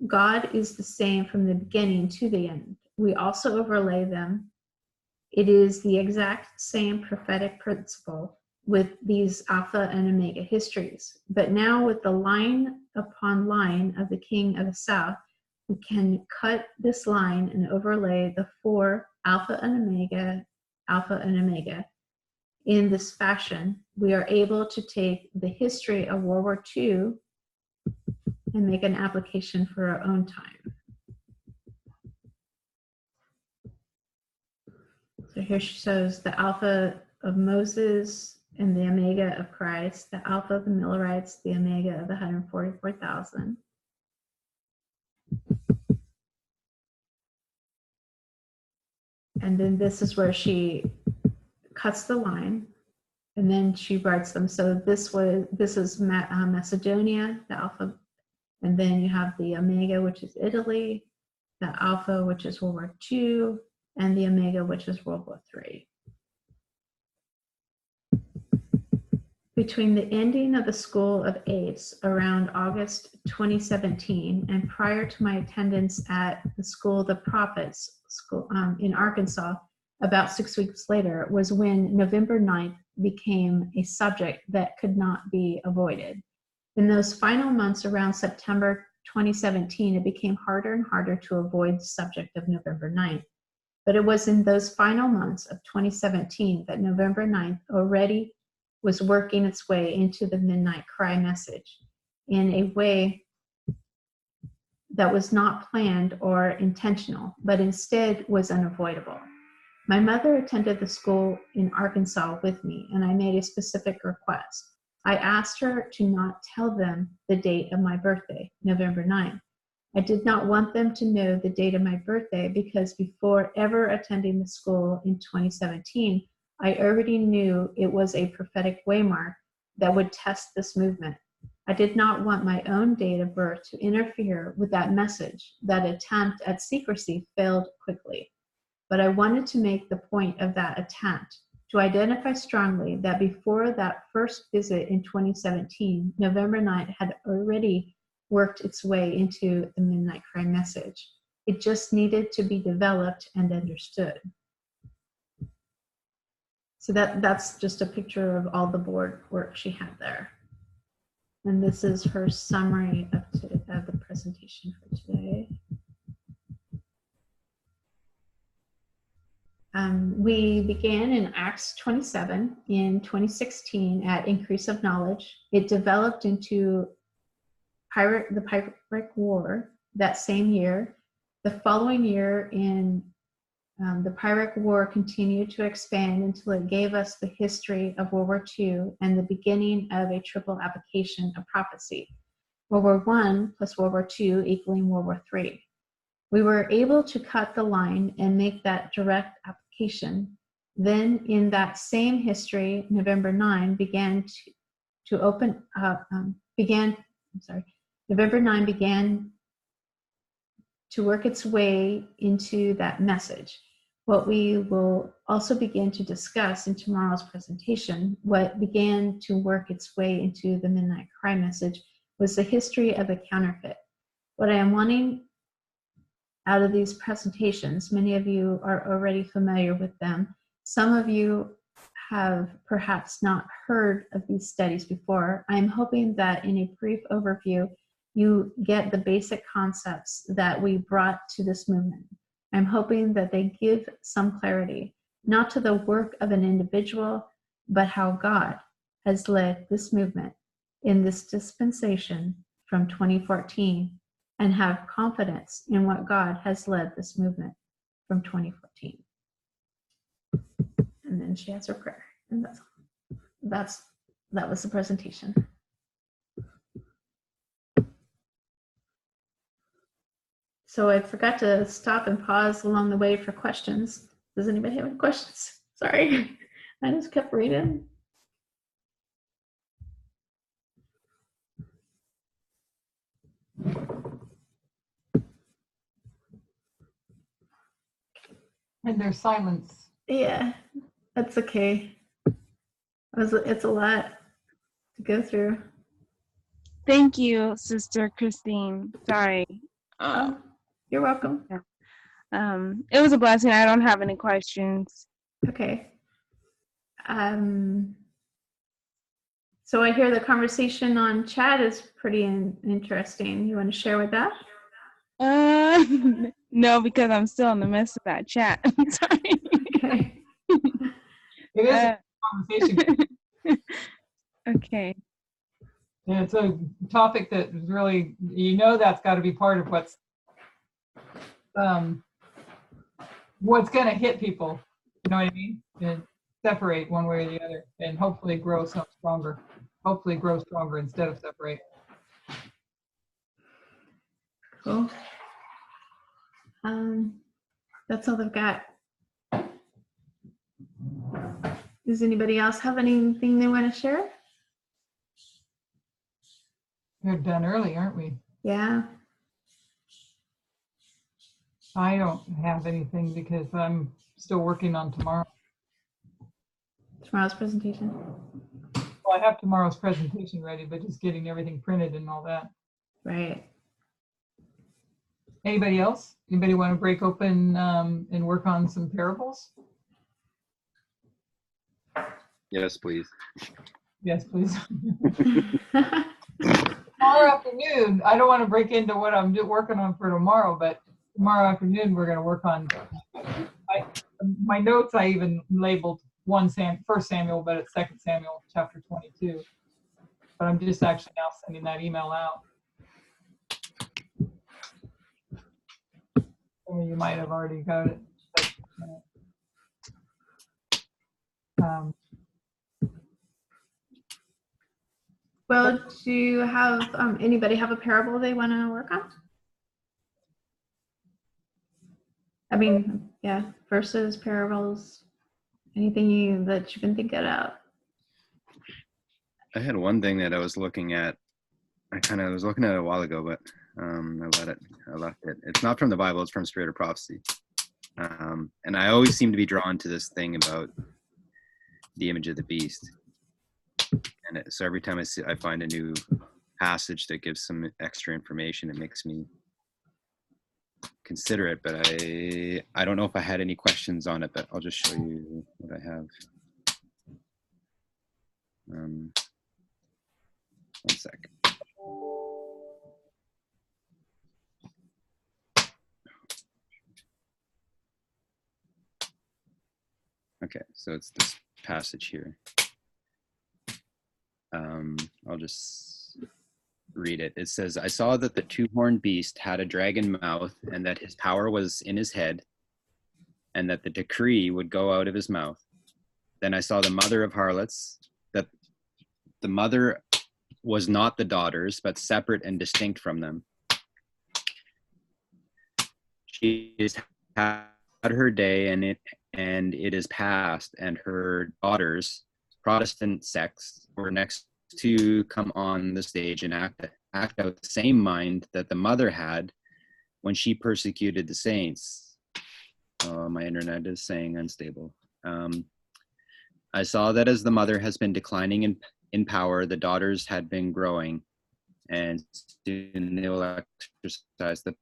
S1: God is the same from the beginning to the end. We also overlay them. It is the exact same prophetic principle with these Alpha and Omega histories. But now with the line upon line of the King of the South, we can cut this line and overlay the four Alpha and Omega. In this fashion, we are able to take the history of World War II and make an application for our own time. So here she shows the Alpha of Moses and the Omega of Christ, the Alpha of the Millerites, the Omega of the 144,000. And then this is where she cuts the line, and then she writes them. So this is Macedonia, the Alpha, and then you have the Omega, which is Italy, the Alpha, which is World War II, and the Omega, which is World War III. Between the ending of the School of Ace around August 2017 and prior to my attendance at the School of the Prophets school in Arkansas, about 6 weeks later, was when November 9th became a subject that could not be avoided. In those final months around September 2017, it became harder and harder to avoid the subject of November 9th. But it was in those final months of 2017 that November 9th already was working its way into the Midnight Cry message in a way that was not planned or intentional, but instead was unavoidable. My mother attended the school in Arkansas with me, and I made a specific request. I asked her to not tell them the date of my birthday, November 9th. I did not want them to know the date of my birthday because before ever attending the school in 2017, I already knew it was a prophetic waymark that would test this movement. I did not want my own date of birth to interfere with that message. That attempt at secrecy failed quickly. But I wanted to make the point of that attempt to identify strongly that before that first visit in 2017, November 9th had already worked its way into the Midnight Cry message. It just needed to be developed and understood. So that's just a picture of all the board work she had there. And this is her summary of the presentation for today. We began in Acts 27 in 2016 at Increase of Knowledge. It developed into the Pyrrhic War that same year. The following year, the Pyrrhic War continued to expand until it gave us the history of World War II and the beginning of a triple application of prophecy. World War I plus World War II equaling World War III. We were able to cut the line and make that direct application. Then in that same history, November 9 began to open up, November 9 began to work its way into that message. What we will also begin to discuss in tomorrow's presentation, what began to work its way into the Midnight Cry message, was the history of the counterfeit. What I am wanting out of these presentations, many of you are already familiar with them. Some of you have perhaps not heard of these studies before. I'm hoping that in a brief overview, you get the basic concepts that we brought to this movement. I'm hoping that they give some clarity, not to the work of an individual, but how God has led this movement in this dispensation from 2014, and have confidence in what God has led this movement from 2014. And then she has her prayer, and that was the presentation. So I forgot to stop and pause along the way for questions. Does anybody have any questions? Sorry, I just kept reading.
S3: And there's silence.
S1: Yeah, that's okay. It's a lot to go through.
S4: Thank you, Sister Christine. Sorry.
S1: Oh, you're welcome.
S4: It was a blessing. I don't have any questions.
S1: Okay. So I hear the conversation on chat is pretty interesting. You want to share with that?
S4: No, because I'm still in the midst of that chat. Sorry.
S1: Okay.
S3: It is a conversation.
S4: Okay.
S3: And it's a topic that is really, that's got to be part of what's going to hit people. You know what I mean? And separate one way or the other, and hopefully grow stronger. Hopefully grow stronger instead of separate.
S1: Cool. That's all I've got. Does anybody else have anything they want to share?
S3: We're done early, aren't we?
S1: Yeah.
S3: I don't have anything because I'm still working on tomorrow.
S1: Tomorrow's presentation.
S3: Well, I have tomorrow's presentation ready, but just getting everything printed and all that.
S1: Right.
S3: Anybody else? Anybody want to break open and work on some parables?
S5: Yes, please.
S3: Yes, please. Tomorrow afternoon, I don't want to break into what I'm working on for tomorrow, but tomorrow afternoon we're going to work on. My notes I even labeled 1 Samuel, but it's 2 Samuel chapter 22. But I'm just actually now sending that email out. Some of you might have already got it. But,
S1: Well, do you have anybody have a parable they want to work on? I mean, yeah, verses, parables, anything that you've been thinking of.
S5: I had one thing that I was looking at. I was looking at it a while ago, but I left it. It's not from the Bible, it's from Spirit of Prophecy. And I always seem to be drawn to this thing about the image of the beast. And so every time I find a new passage that gives some extra information, it makes me consider it. But I don't know if I had any questions on it, but I'll just show you what I have. One sec. Okay, so it's this passage here. I'll just read it. It says, I saw that the two-horned beast had a dragon mouth, and that his power was in his head, and that the decree would go out of his mouth. Then I saw the mother of harlots, that the mother was not the daughters, but separate and distinct from them. She has had her day, and it is past, and her daughters, Protestant sects, were next to come on the stage and act out the same mind that the mother had when she persecuted the saints. Oh, my internet is saying unstable. I saw that as the mother has been declining in power, the daughters had been growing, and soon they will exercise the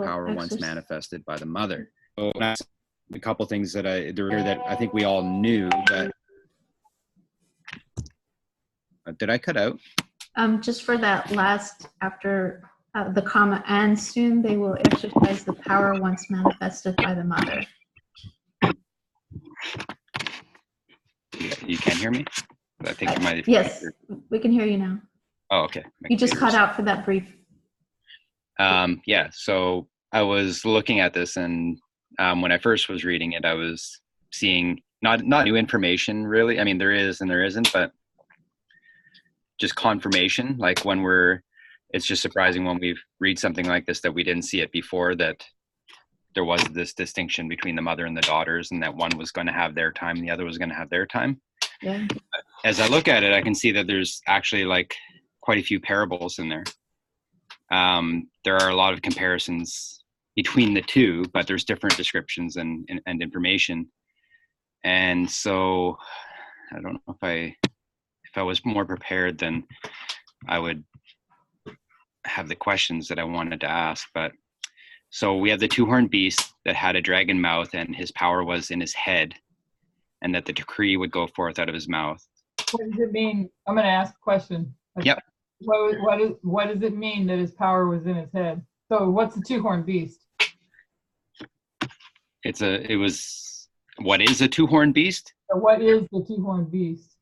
S5: power once manifested by the mother. So that's a couple things that I think we all knew, but did I cut out?
S1: Just for that last after the comma, and soon they will exercise the power once manifested by the mother.
S5: You can't hear me? I think you might.
S1: Yes, we can hear you now.
S5: Oh, okay.
S1: You just cut out for that brief.
S5: Yeah, so I was looking at this, and when I first was reading it, I was seeing not new information really. I mean, there is and there isn't, but just confirmation. Like it's just surprising when we read something like this that we didn't see it before, that there was this distinction between the mother and the daughters, and that one was going to have their time and the other was going to have their time.
S1: Yeah.
S5: As I look at it, I can see that there's actually like quite a few parables in there. There are a lot of comparisons between the two, but there's different descriptions and information. And so I don't know if I was more prepared, then I would have the questions that I wanted to ask. But so we have the two-horned beast that had a dragon mouth, and his power was in his head, and that the decree would go forth out of his mouth.
S3: what does it mean? I'm going to ask a question.
S5: Yep.
S3: What does it mean that his power was in his head? So what's the two-horned beast?
S5: What is a two-horned beast?
S3: So what is the two-horned beast?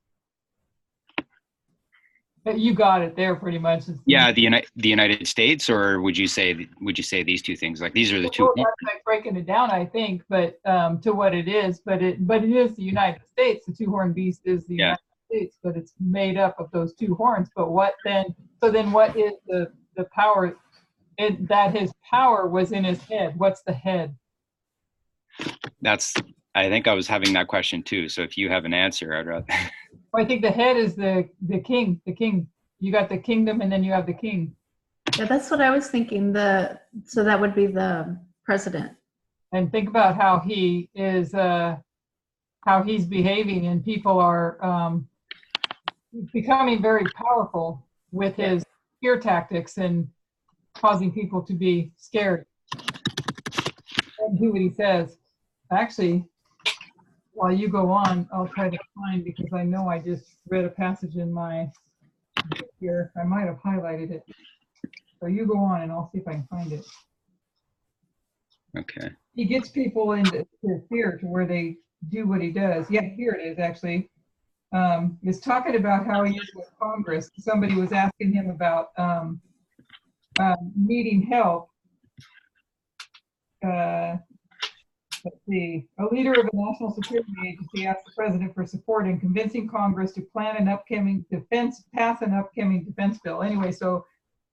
S3: You got it there pretty much.
S5: Yeah, the United States, or would you say these two things? Like these are the two.
S3: Well, that's like breaking it down, I think, but to what it is, but it is the United States. The two-horned beast is the United States, but it's made up of those two horns. But what then? So then, what is the power? That his power was in his head. What's the head?
S5: I think I was having that question too. So if you have an answer, I'd rather.
S3: Well, I think the head is the king. The king. You got the kingdom, and then you have the king.
S1: Yeah, that's what I was thinking. So that would be the president.
S3: And think about how he is, how he's behaving, and people are becoming very powerful with his fear tactics and causing people to be scared and do what he says. Actually, while you go on, I'll try to find, because I know I just read a passage in my here. I might have highlighted it. So you go on and I'll see if I can find it.
S5: Okay.
S3: He gets people into fear to where they do what he does. Yeah, here it is actually. Is talking about how he is with Congress. Somebody was asking him about needing help. Let's see. A leader of a national security agency asked the president for support in convincing Congress to pass an upcoming defense bill. Anyway, so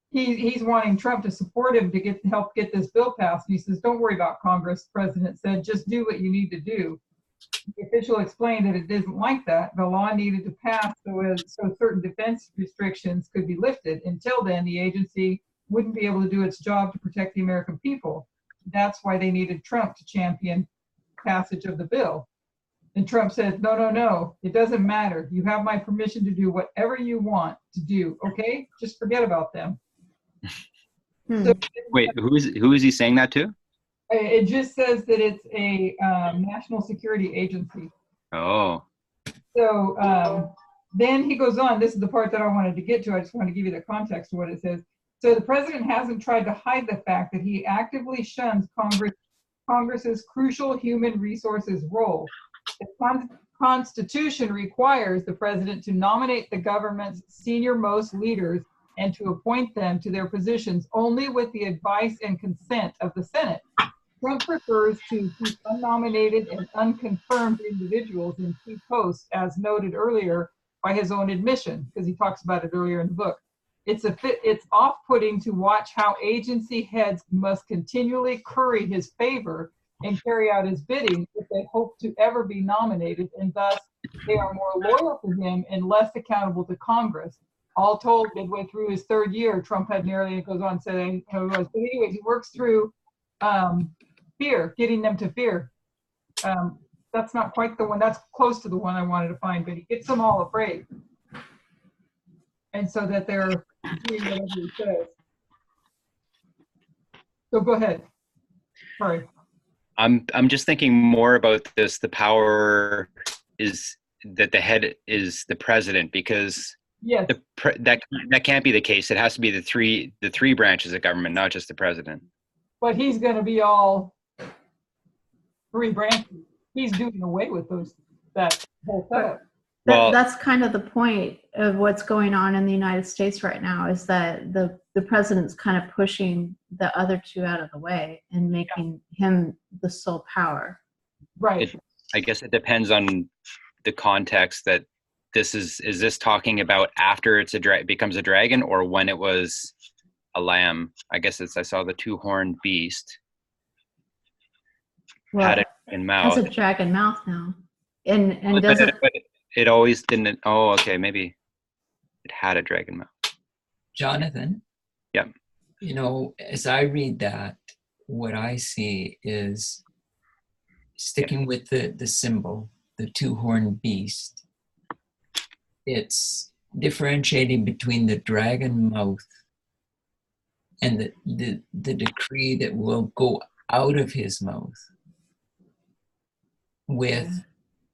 S3: he's wanting Trump to support him to help get this bill passed. He says, "Don't worry about Congress," the president said. "Just do what you need to do." The official explained that it isn't like that. The law needed to pass so certain defense restrictions could be lifted. Until then, the agency wouldn't be able to do its job to protect the American people. That's why they needed Trump to champion passage of the bill. And Trump said, no, it doesn't matter. You have my permission to do whatever you want to do, okay? Just forget about them. So,
S5: Wait, who is he saying that to?
S3: it just says that it's a national security agency.
S5: Oh.
S3: So then he goes on, this is the part that I wanted to get to. I just want to give you the context of what it says. So the president hasn't tried to hide the fact that he actively shuns Congress's crucial human resources role. The Constitution requires the president to nominate the government's senior-most leaders and to appoint them to their positions only with the advice and consent of the Senate. Trump prefers to keep unnominated and unconfirmed individuals in key posts, as noted earlier by his own admission, because he talks about it earlier in the book. It's off-putting to watch how agency heads must continually curry his favor and carry out his bidding if they hope to ever be nominated, and thus they are more loyal to him and less accountable to Congress. All told, midway through his third year, Trump had nearly, it goes on saying, but anyways, he works through fear, getting them to fear. That's not quite the one, that's close to the one I wanted to find, but he gets them all afraid. And so that they're doing whatever he says. So go ahead. Sorry.
S5: I'm just thinking more about this. The power is that the head is the president, because
S3: yes,
S5: that can't be the case. It has to be the three branches of government, not just the president.
S3: But he's going to be all three branches. He's doing away with that whole setup.
S5: Well,
S1: that's kind of the point of what's going on in the United States right now, is that the president's kind of pushing the other two out of the way and making him the sole power.
S3: Right.
S5: I guess it depends on the context that this is this talking about after it becomes a dragon, or when it was a lamb? I guess I saw the two-horned beast had a dragon mouth.
S1: Has a dragon mouth now. And
S5: but
S1: doesn't...
S5: It always didn't. Oh, okay. Maybe it had a dragon mouth.
S2: Jonathan?
S5: Yep.
S2: You know, as I read that, what I see is sticking with the symbol, the two-horned beast. It's differentiating between the dragon mouth and the decree that will go out of his mouth with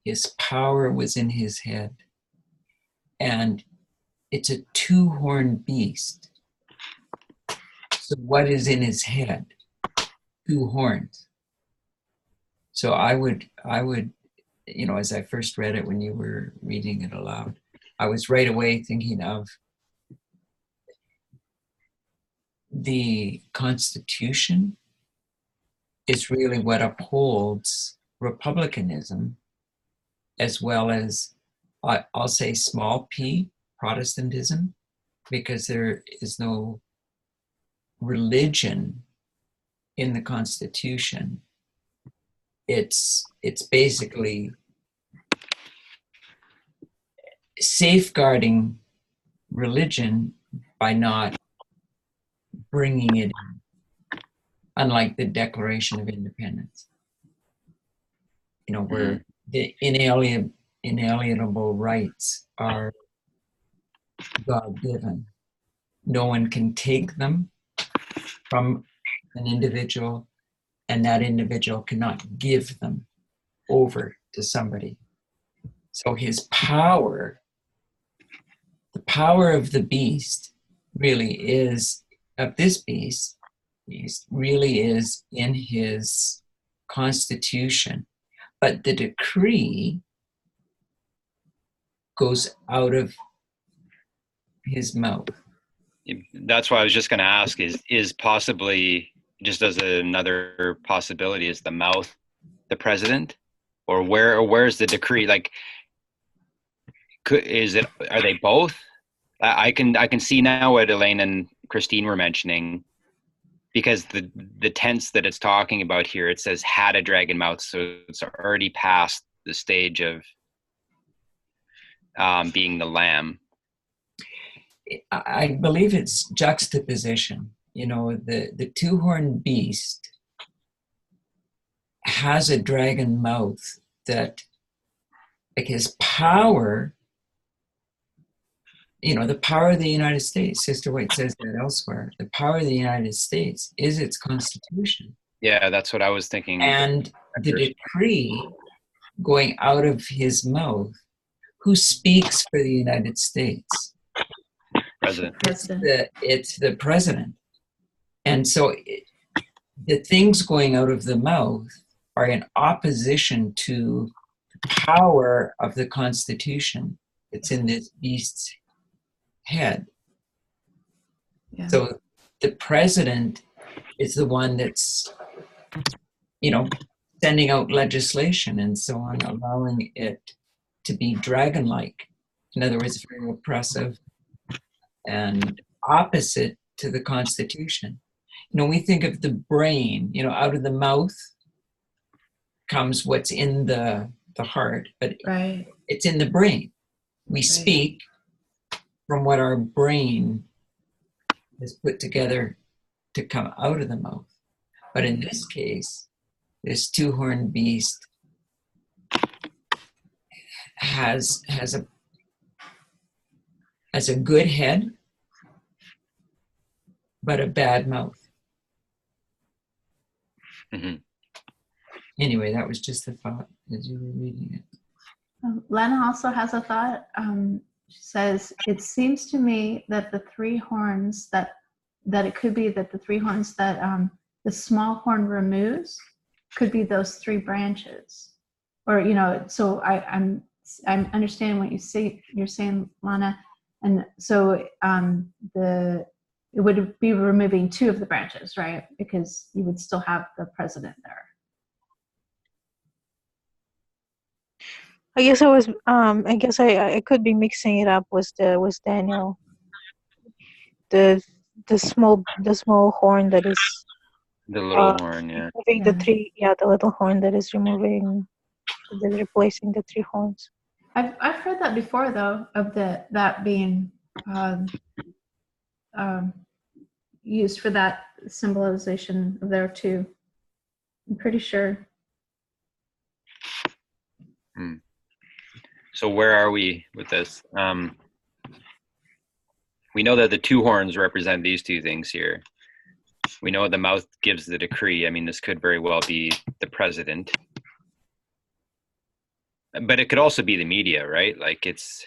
S2: his power was in his head. And it's a two-horned beast. So what is in his head? Two horns. So I would, you know, as I first read it when you were reading it aloud, I was right away thinking of the Constitution is really what upholds republicanism, as well as, I'll say small p, Protestantism, because there is no religion in the Constitution. It's basically safeguarding religion by not bringing it in, unlike the Declaration of Independence, you know, where the inalienable rights are God-given. No one can take them from an individual, and that individual cannot give them over to somebody. So his power, the power of the beast really is, of this beast really is in his constitution. But the decree goes out of his mouth.
S5: That's why I was just going to ask, is possibly, just as another possibility, is the mouth the president? Or where's the decree? Like, are they both? I can see now what Elaine and Christine were mentioning, because the tense that it's talking about here, it says had a dragon mouth, so it's already past the stage of being the lamb.
S2: I believe it's juxtaposition. You know, the two-horned beast has a dragon mouth that, like, his power, you know, the power of the United States, Sister White says that elsewhere, the power of the United States is its constitution.
S5: Yeah, that's what I was thinking.
S2: And the decree going out of his mouth, who speaks for the United States?
S5: President.
S2: It's the president. And so the things going out of the mouth are in opposition to the power of the Constitution that's in this beast's head.
S1: Yeah.
S2: So the president is the one that's, you know, sending out legislation and so on, allowing it to be dragon-like. In other words, very oppressive and opposite to the Constitution. You know, we think of the brain, you know, out of the mouth comes what's in the heart, but
S1: Right.
S2: it's in the brain. We speak from what our brain has put together to come out of the mouth. But in this case, this two-horned beast has a good head, but a bad mouth.
S5: Mm-hmm.
S2: Anyway, that was just a thought as you were reading it.
S1: Lena also has a thought. She says, it seems to me that the three horns that it could be that the three horns that the small horn removes could be those three branches. Or, you know, so I'm understanding what you're saying, Lana. And so it would be removing two of the branches, right? Because you would still have the president there.
S6: I guess I could be mixing it up with Daniel. The small horn that is
S5: The little horn, yeah.
S6: removing the little horn that is replacing the three horns.
S1: I've heard that before, though, of that being used for that symbolization of there too. I'm pretty sure.
S5: So where are we with this? We know that the two horns represent these two things here. We know the mouth gives the decree. I mean, this could very well be the president. But it could also be the media, right? Like it's,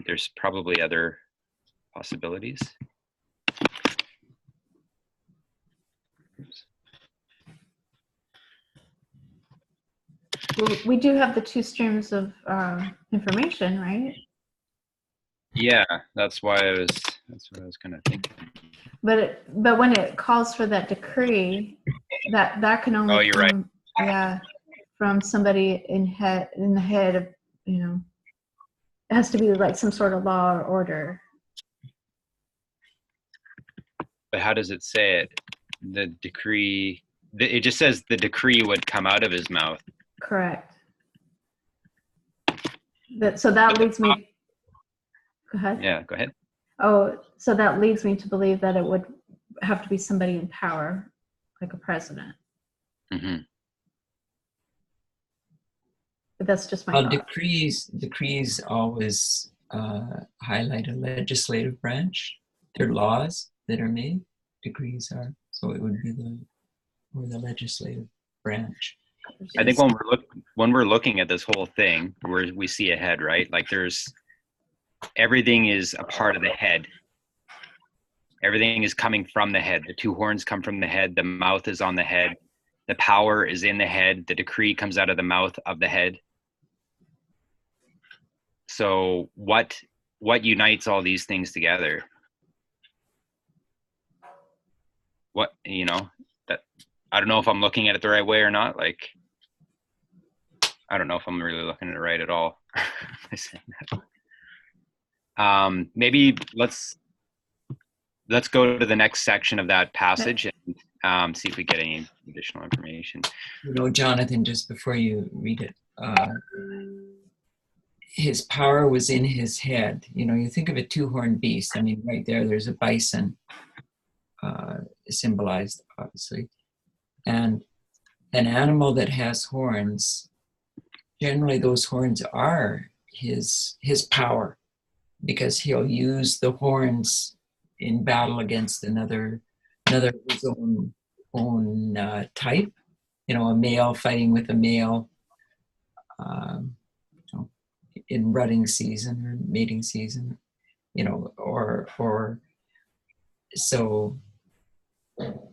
S5: there's probably other possibilities.
S1: Well, we do have the two streams of information, right?
S5: Yeah, that's what I was kind of thinking.
S1: But when it calls for that decree, that can only
S5: you're right.
S1: Yeah, from somebody in the head of, you know, it has to be like some sort of law or order.
S5: But how does it say it? The decree, it just says the decree would come out of his mouth.
S1: Correct. So that leads me. Go ahead.
S5: Yeah, go ahead.
S1: Oh, so that leads me to believe that it would have to be somebody in power, like a president.
S5: Mm-hmm.
S1: But that's just my
S2: Well,
S1: thought.
S2: decrees always highlight a legislative branch. They're laws that are made. Decrees are, so it would be the legislative branch.
S5: I think when we're looking at this whole thing, we see a head, right? Like everything is a part of the head. Everything is coming from the head. The two horns come from the head. The mouth is on the head. The power is in the head. The decree comes out of the mouth of the head. So what unites all these things together? What, that, I don't know if I'm looking at it the right way or not. Like, I don't know if I'm really looking at it right at all. Maybe let's go to the next section of that passage and see if we get any additional information.
S2: Jonathan, just before you read it, his power was in his head. You think of a two-horned beast. I mean, right there's a bison symbolized, obviously. And an animal that has horns, generally those horns are his power, because he'll use the horns in battle against another of his own type. A male fighting with a male in rutting season or mating season, or so.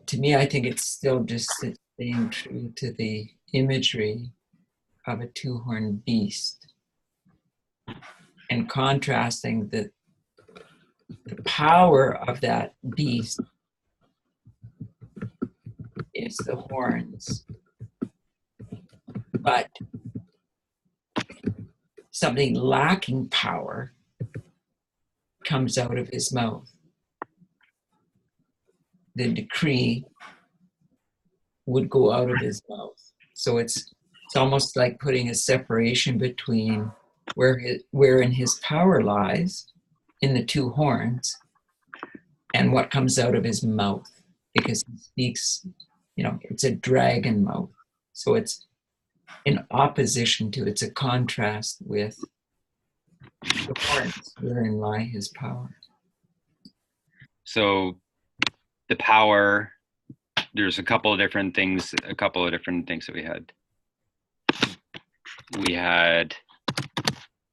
S2: To me, I think it's still just staying true to the imagery of a two-horned beast and contrasting the power of that beast is the horns, but something lacking power comes out of his mouth. The decree would go out of his mouth. So it's almost like putting a separation between wherein his power lies in the two horns and what comes out of his mouth, because he speaks, it's a dragon mouth. So it's in opposition to, it's a contrast with the horns wherein lie his power.
S5: So the power, there's a couple of different things that we had. We had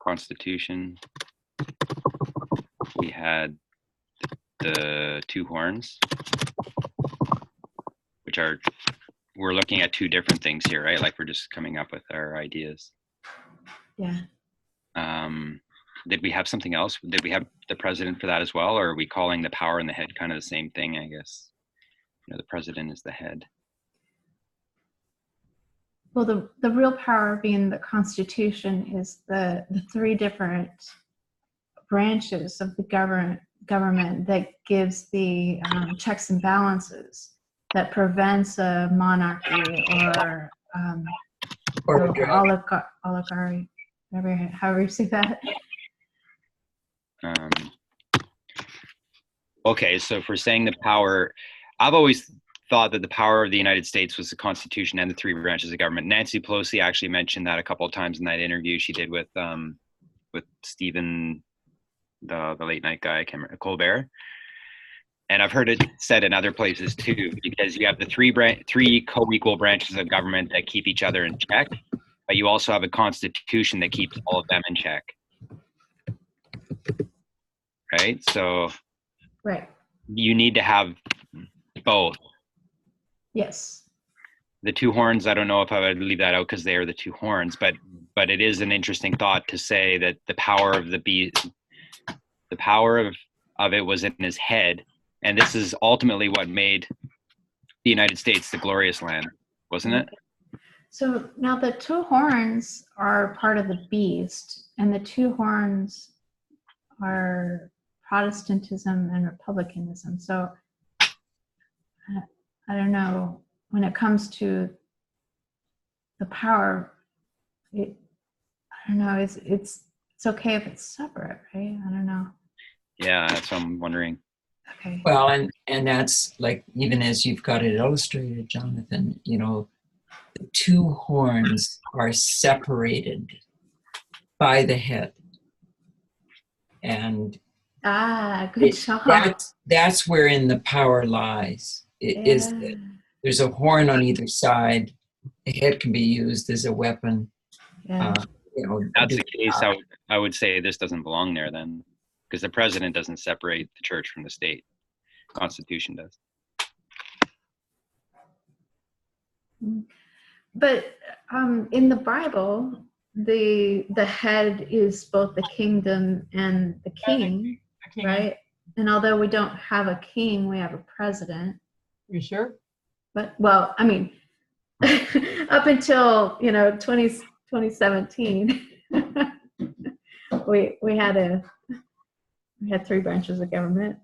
S5: Constitution. We had the two horns, which we're looking at two different things here, right? Like we're just coming up with our ideas.
S1: Yeah.
S5: Did we have something else? Did we have the president for that as well? Or are we calling the power and the head kind of the same thing, I guess? The president is the head.
S1: Well, the real power being the Constitution is the three different branches of the government that gives the checks and balances, that prevents a monarchy or oligarchy, however you say that.
S5: Okay, so if we're saying the power, I've always thought that the power of the United States was the Constitution and the three branches of government. Nancy Pelosi actually mentioned that a couple of times in that interview she did with Stephen, the late night guy, I can't remember, Colbert. And I've heard it said in other places too, because you have the three co-equal branches of government that keep each other in check, but you also have a constitution that keeps all of them in check. Right? So
S1: right.
S5: You need to have both.
S1: Yes.
S5: The two horns, I don't know if I would leave that out because they are the two horns, but it is an interesting thought to say that the power of the beast, the power of it was in his head. And this is ultimately what made the United States the glorious land, wasn't it?
S1: So now the two horns are part of the beast, and the two horns are Protestantism and Republicanism. So I don't know, when it comes to the power, I don't know, it's okay if it's separate, right? I don't know.
S5: Yeah, that's what I'm wondering.
S1: Okay.
S2: Well, and that's like, even as you've got it illustrated, Jonathan, the two horns are separated by the head. And
S1: good job.
S2: That's wherein the power lies. Is that there's a horn on either side, the head can be used as a weapon.
S1: Yeah.
S5: If that's the case, I would say this doesn't belong there then, because the president doesn't separate the church from the state. Constitution does.
S1: But in the Bible, the head is both the kingdom and the king,
S3: The king.
S1: right? And although we don't have a king, we have a president.
S3: You sure?
S1: But well, I mean, up until 2017, we had three branches of government.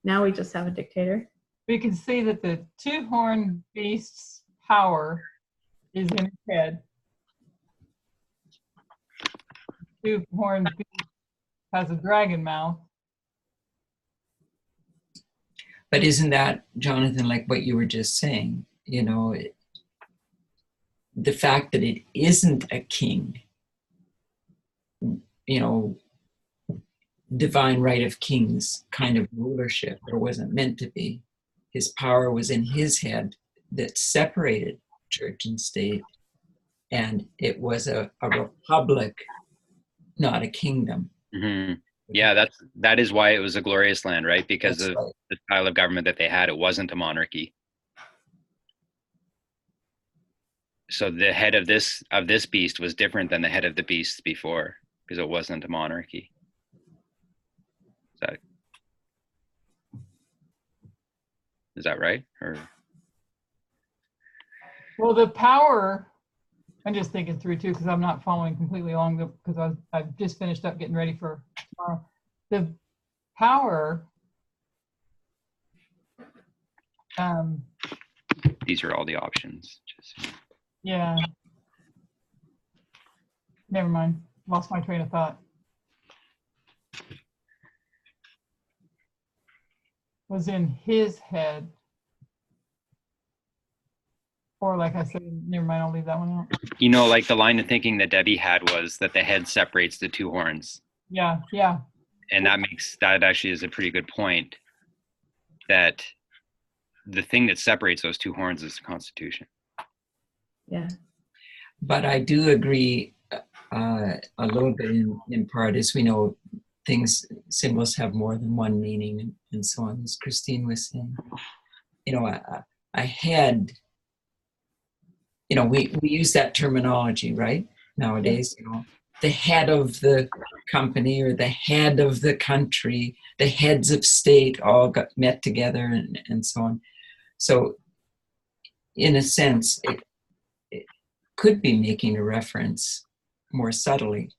S1: Now we just have a dictator.
S3: We can see that the two-horned beast's power is in his head. Two-horned beast has a dragon mouth.
S2: But isn't that, Jonathan, like what you were just saying? The fact that it isn't a king, divine right of kings kind of rulership, or wasn't meant to be. His power was in his head that separated church and state, and it was a republic, not a kingdom.
S5: Mm-hmm. Yeah, that is why it was a glorious land, right? Because
S2: That's
S5: of
S2: right.
S5: the style of government that they had. It wasn't a monarchy. So the head of this beast was different than the head of the beasts before, because it wasn't a monarchy. Is that right? Or
S3: Well, the power, I'm just thinking through too, because I'm not following completely along, because I've just finished up getting ready for tomorrow. The power,
S5: these are all the options.
S3: yeah. Never mind, lost my train of thought. Was in his head. Or like I said, never mind, I'll leave that one out.
S5: Like the line of thinking that Debbie had was that the head separates the two horns.
S3: Yeah.
S5: And that actually is a pretty good point, that the thing that separates those two horns is the Constitution.
S1: Yeah.
S2: But I do agree a little bit in part, as we know, symbols have more than one meaning and so on, as Christine was saying. A head, we use that terminology, right? Nowadays, the head of the company or the head of the country, the heads of state all met together and so on. So in a sense, it could be making a reference more subtly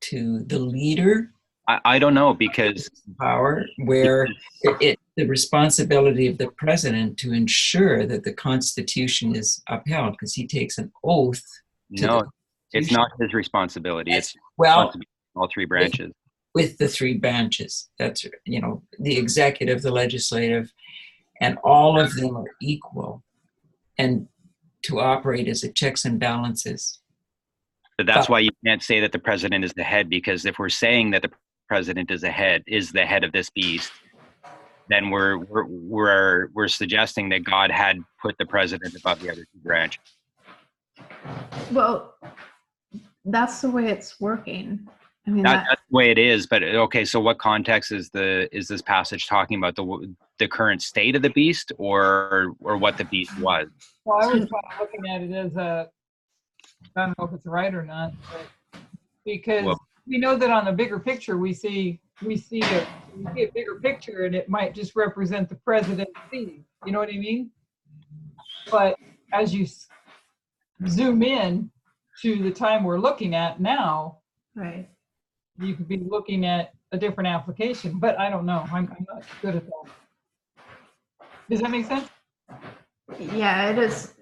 S2: to the leader.
S5: I don't know, because
S2: Power, where the responsibility of the president to ensure that the Constitution is upheld, because he takes an oath.
S5: no, it's not his responsibility. It's
S2: Well,
S5: all three branches.
S2: with the three branches. That's, the executive, the legislative, and all of them are equal, and to operate as a checks and balances.
S5: But that's why you can't say that the president is the head, because if we're saying that the president is the head of this beast, then we're suggesting that God had put the president above the other two branches.
S1: Well, that's the way it's working. I mean,
S5: That's the way it is. But okay, so what context is this passage talking about? The current state of the beast, or what the beast was?
S3: Well, I was kind of looking at it as I don't know if it's right or not, but because we know that on the bigger picture, we see a bigger picture, and it might just represent the presidency. You know what I mean? But as you zoom in to the time we're looking at now,
S1: right.
S3: you could be looking at a different application. But I don't know. I'm not good at that. Does that make sense?
S1: Yeah, it is.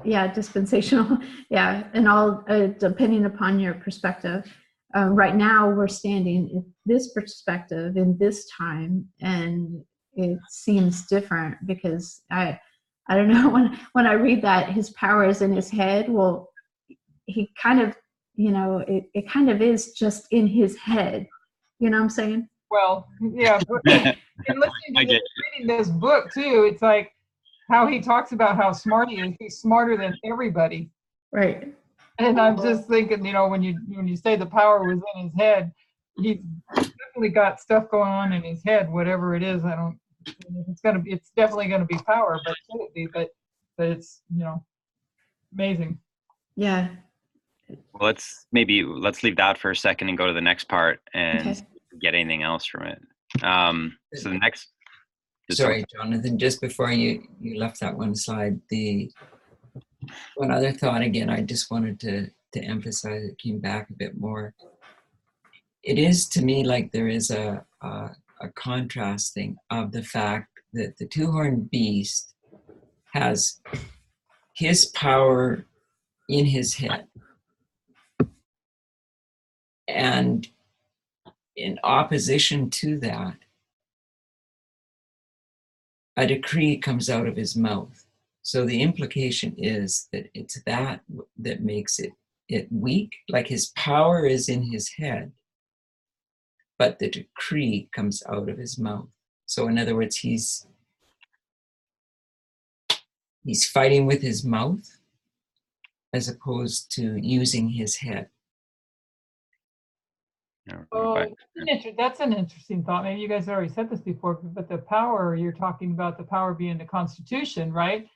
S1: Yeah, dispensational. Yeah, and all depending upon your perspective. Right now, we're standing in this perspective in this time, and it seems different because I don't know, when I read that his power is in his head. Well, he kind of, it kind of is just in his head. You know what I'm saying?
S3: Well, yeah. But and reading this book too, it's like how he talks about how smart he is. He's smarter than everybody.
S1: Right.
S3: And I'm just thinking, when you say the power was in his head, he's definitely got stuff going on in his head, whatever it is. It's definitely gonna be power, but should it be? But it's amazing.
S1: Yeah.
S5: Well, let's leave that for a second and go to the next part and
S1: Okay.
S5: get anything else from it. So the next.
S2: Sorry, Jonathan, just before you left that one slide, the one other thought again, I just wanted to emphasize, it came back a bit more. It is to me like there is a contrasting of the fact that the two-horned beast has his power in his head. And in opposition to that, a decree comes out of his mouth. So the implication is that it's that makes it weak, like his power is in his head, but the decree comes out of his mouth. So in other words, he's fighting with his mouth as opposed to using his head.
S3: That's an interesting thought. Maybe you guys already said this before, but the power, you're talking about the power being the Constitution, right?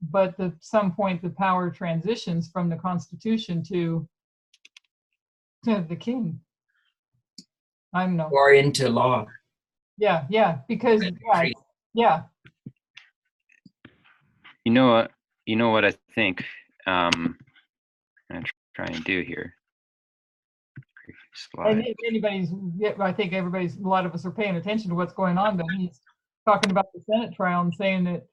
S3: But at some point, the power transitions from the Constitution to the king. I don't know.
S2: Or into law.
S3: Yeah, because yeah.
S5: You know what I think I'm gonna try and do here.
S3: And if I think a lot of us are paying attention to what's going on, but he's talking about the Senate trial and saying that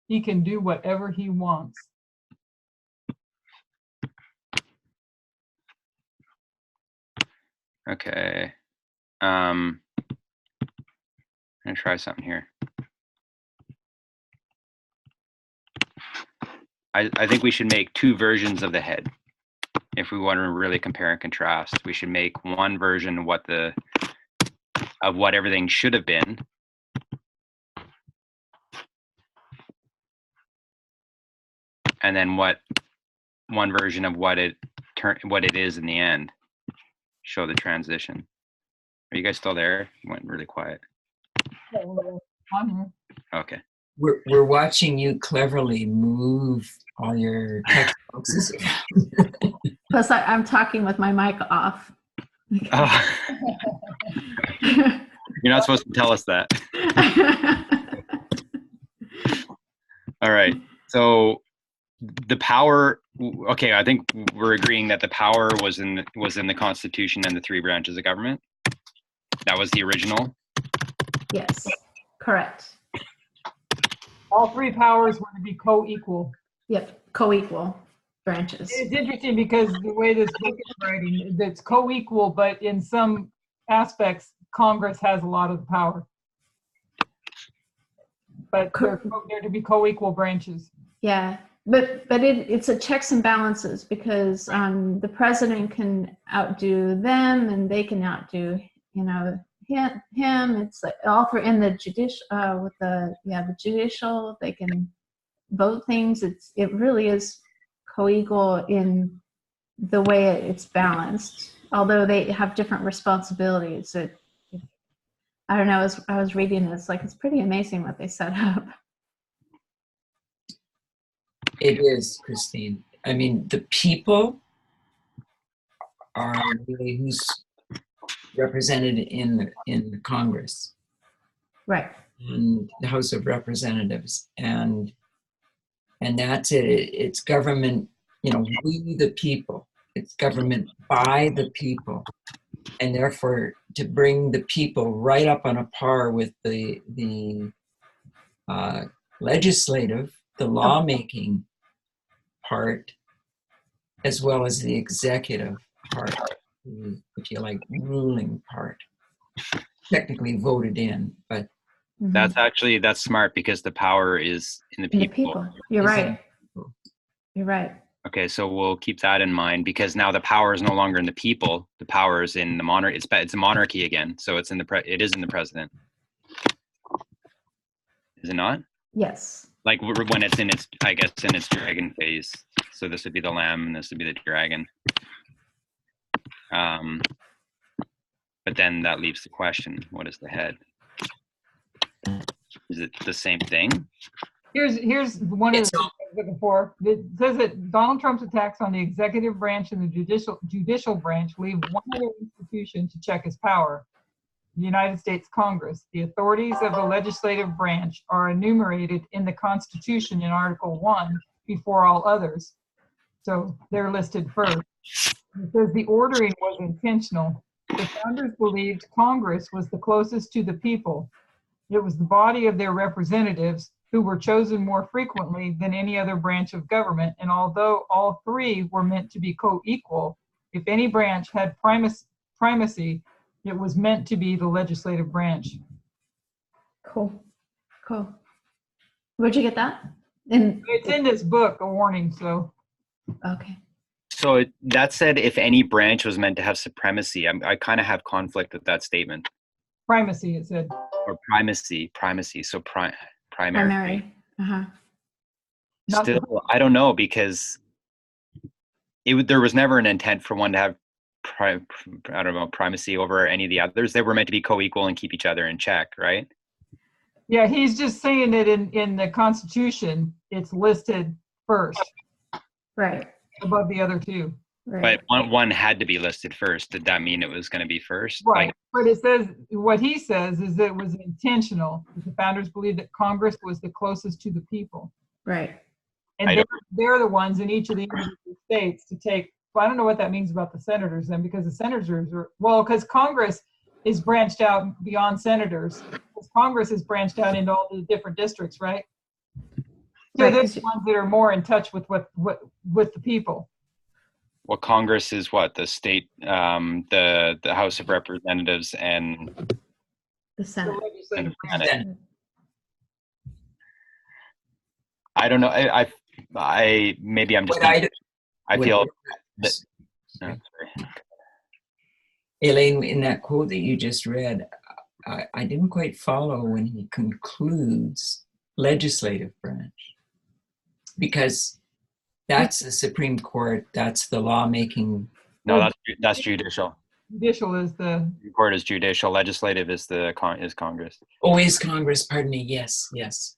S3: he can do whatever he wants.
S5: Okay. I'm gonna try something here. I think we should make two versions of the head. If we want to really compare and contrast, we should make one version of what everything should have been, and then one version of what it is in the end. Show the transition. Are you guys still there? You went really quiet. Okay.
S2: We're watching you cleverly move all your text boxes.
S1: Plus, I'm talking with my mic off.
S5: Oh. You're not supposed to tell us that. All right. So the power. Okay, I think we're agreeing that the power was in the Constitution and the three branches of government. That was the original.
S1: Yes, correct.
S3: All three powers were to be co-equal.
S1: Yep, co-equal branches.
S3: It's interesting because the way this book is writing, it's co-equal, but in some aspects, Congress has a lot of the power. But they're to be co-equal branches.
S1: Yeah, but it's a checks and balances because the president can outdo them and they can outdo him. It's like all for in the judicial with the judicial, they can vote things. It really is co-equal in the way it's balanced, although they have different responsibilities. I don't know, as I was reading this, like it's pretty amazing what they set up.
S2: It is, Christine. I mean, the people are really who's represented in the Congress,
S1: Right.
S2: and the House of Representatives, and that's it. It's government. We the people. It's government by the people, and therefore to bring the people right up on a par with the legislative, the lawmaking part, as well as the executive part, if you like, ruling part, technically voted in, but
S5: That's smart because the power is in the people.
S1: You're right. You're right.
S5: Okay, so we'll keep that in mind because now the power is no longer in the people. The power is in the monarchy. It's a monarchy again. So it is in the president. Is it not?
S1: Yes.
S5: Like when it's in its dragon phase. So this would be the lamb and this would be the dragon. But then that leaves the question, what is the head? Is it the same thing?
S3: Here's one of
S2: It's
S3: the things I was looking for. It says that Donald Trump's attacks on the executive branch and the judicial branch leave one other institution to check his power: the United States Congress. The authorities of the legislative branch are enumerated in the Constitution in Article 1 before all others. So they're listed first. It says the ordering was intentional. The founders believed Congress was the closest to the people. It was the body of their representatives who were chosen more frequently than any other branch of government. And although all three were meant to be co-equal, if any branch had primacy, it was meant to be the legislative branch.
S1: Cool. Cool. Where'd you get that? In
S3: It's in this book, a warning, so.
S1: okay.
S5: So that said, if any branch was meant to have supremacy, I kind of have conflict with that statement.
S3: Primacy, it said.
S5: Or primacy. So primary.
S1: Primary. Uh-huh.
S3: Not the-
S5: Still, I don't know, because there was never an intent for one to have primacy over any of the others. They were meant to be co-equal and keep each other in check, right?
S3: Yeah, he's just saying that in the Constitution, it's listed first
S1: Right.
S3: above the other two.
S1: Right.
S5: But one had to be listed first. Did that mean it was going to be first?
S3: Right. But it says, what he says is that it was intentional. The founders believed that Congress was the closest to the people.
S1: Right.
S3: And
S5: I
S3: they're the ones in each of the individual states to take, well, I don't know what that means about the senators then, because the senators are, well, because Congress is branched out beyond senators. Because Congress is branched out into all the different districts, right? So
S1: Right,
S3: they're
S1: 'cause
S3: the ones that are more in touch with with the people.
S5: Well, Congress is what? The state, the House of Representatives and
S1: The
S3: The
S1: Senate.
S3: legislative
S5: and
S3: branch.
S5: Senate. I don't know. I maybe I'm just.
S2: What
S5: I feel.
S2: what-
S5: That, no, sorry.
S2: Elaine, in that quote that you just read, I didn't quite follow when he concludes legislative branch, because that's the Supreme Court, that's the lawmaking.
S5: No, that's judicial.
S3: Judicial is the,
S5: Supreme Court is judicial. Legislative is is Congress.
S2: Oh, is Congress, pardon me, yes.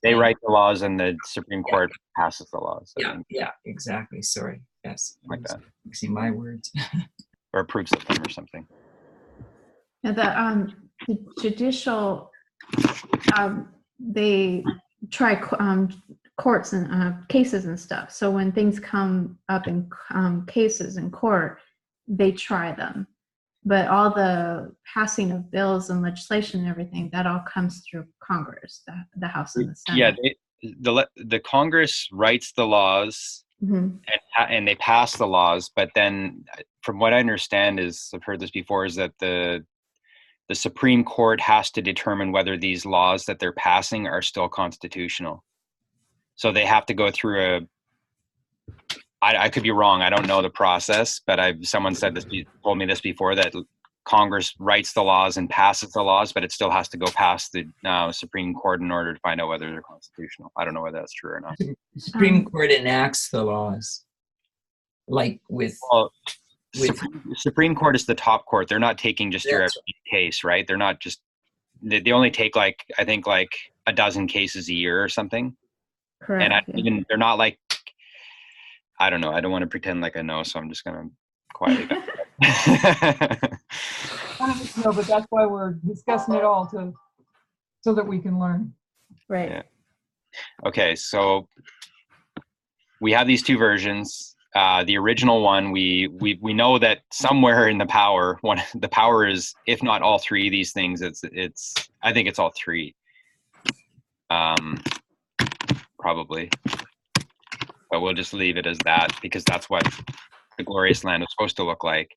S5: They write the laws, and the Supreme Court passes the laws. I think,
S2: Yeah, exactly, sorry, yes.
S5: like that,
S2: Mixing my words.
S5: or approves of them or something.
S1: Now the judicial, they try courts and cases and stuff. So when things come up in cases in court, they try them. But all the passing of bills and legislation and everything, that all comes through Congress, the House and the Senate.
S5: Yeah, the Congress writes the laws,
S1: Mhm.
S5: and they pass the laws. But then, from what I understand, I've heard this before, is that the Supreme Court has to determine whether these laws that they're passing are still constitutional. So they have to go through I could be wrong. I don't know the process, but someone told me this before, that Congress writes the laws and passes the laws, but it still has to go past the Supreme Court in order to find out whether they're constitutional. I don't know whether that's true or not.
S2: The Supreme Court enacts the laws, like with
S5: Supreme Court is the top court. They're not taking just your
S2: That's
S5: every case, right? They're not just, they only take I think a dozen cases a year or something.
S1: Correct.
S5: And they're not like, I don't know. I don't want to pretend like I know, so I'm just going to quietly.
S3: No, but that's why we're discussing it all so that we can learn.
S1: Right.
S5: Yeah. Okay, so we have these two versions. The original one, we know that somewhere in the power is, if not all three of these things, it's I think it's all three. Probably. But we'll just leave it as that, because that's what the glorious land was supposed to look like.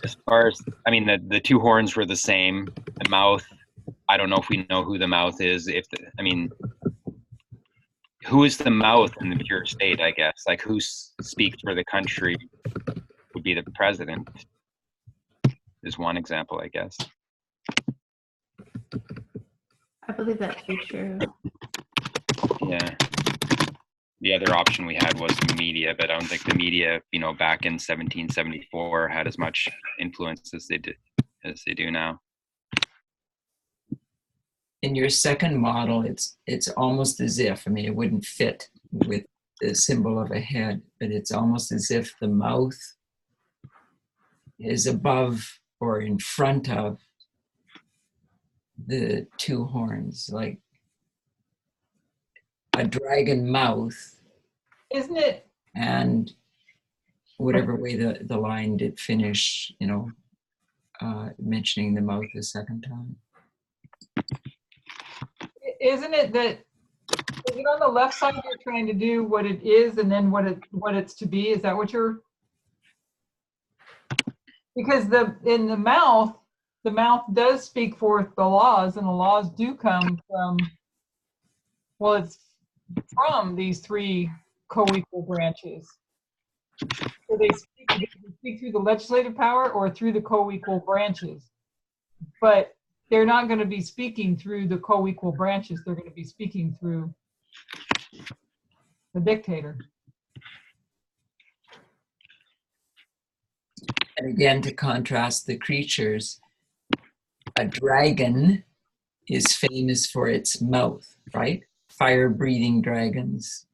S5: As far as, the two horns were the same. The mouth, I don't know if we know who the mouth is. Who is the mouth in the pure state, I guess? Like, who speaks for the country would be the president, is one example, I guess.
S1: I believe that to be true.
S5: Yeah. the other option we had was the media, but I don't think the media, back in 1774 had as much influence as they do now.
S2: In your second model, it's almost as if, it wouldn't fit with the symbol of a head, but it's almost as if the mouth is above or in front of the two horns, like a dragon mouth.
S3: Isn't it?
S2: And whatever way the line did finish, mentioning the mouth a second time.
S3: Isn't it that, is it on the left side you're trying to do what it is and then what it's to be? Is that what you're? Because in the mouth does speak forth the laws, and the laws do come from, well, it's from these three co-equal branches. So they speak through the legislative power or through the co-equal branches. But they're not going to be speaking through the co-equal branches. They're going to be speaking through the dictator.
S2: And again, to contrast the creatures, a dragon is famous for its mouth, right? Fire-breathing dragons,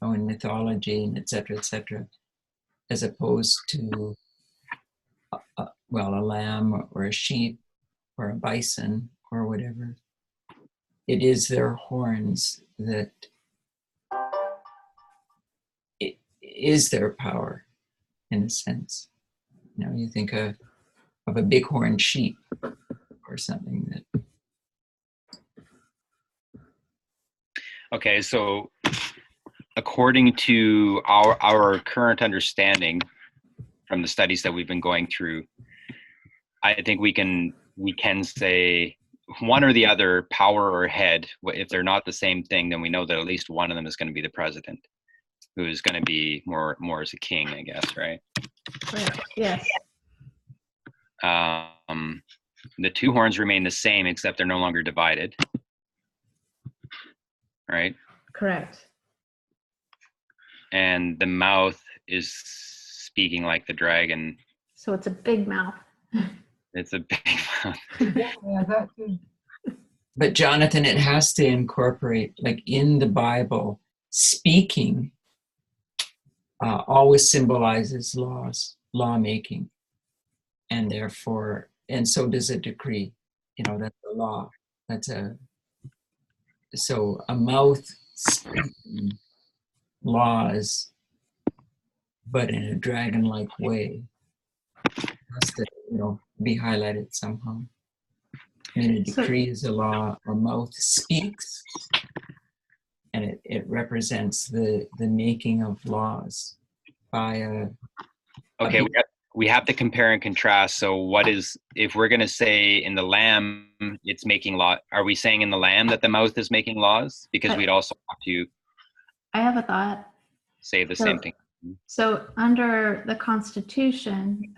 S2: in mythology, and et cetera, as opposed to, a lamb or a sheep or a bison or whatever. It is their horns that it is their power, in a sense. You think of a bighorn sheep or something that.
S5: Okay, so according to our current understanding from the studies that we've been going through, I think we can say one or the other, power or head. If they're not the same thing, then we know that at least one of them is going to be the president, who is going to be more as a king, I guess, right?
S1: Correct. Yes.
S5: The two horns remain the same, except they're no longer divided, right?
S1: Correct.
S5: And the mouth is speaking like the dragon.
S1: So it's a big mouth.
S5: It's a big mouth.
S3: Yeah, that too.
S2: But Jonathan, it has to incorporate, like in the Bible, speaking always symbolizes lawmaking. And therefore, and so does a decree. That's a law. So a mouth speaking laws, but in a dragon-like way, has to, be highlighted somehow. A decree is a law. A mouth speaks, and it represents the making of laws by a.
S5: Okay, we have to compare and contrast. So if we're going to say in the lamb, it's making law, are we saying in the lamb that the mouth is making laws? Because we'd also have to
S1: I have a thought.
S5: say the same thing.
S1: So under the Constitution,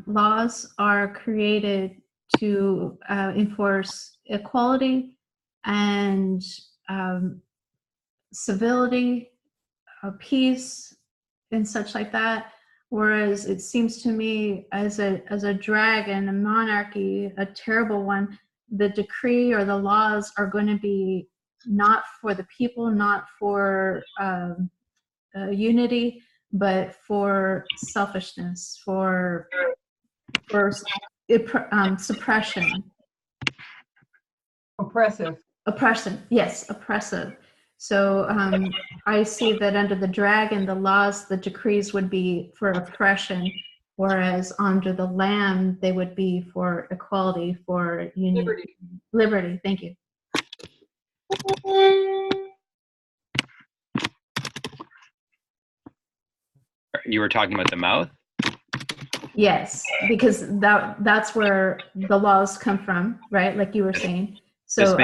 S1: laws are created to enforce equality and civility, peace, and such like that. Whereas it seems to me as a dragon, a monarchy, a terrible one, the decree or the laws are going to be not for the people, not for unity, but for selfishness, for suppression. Oppression, yes, oppressive. So I see that under the dragon, the laws, the decrees would be for oppression, whereas under the lamb, they would be for equality, for unity. Liberty, thank you.
S5: You were talking about the mouth?
S1: Yes, because that's where the laws come from, right? Like you were saying. So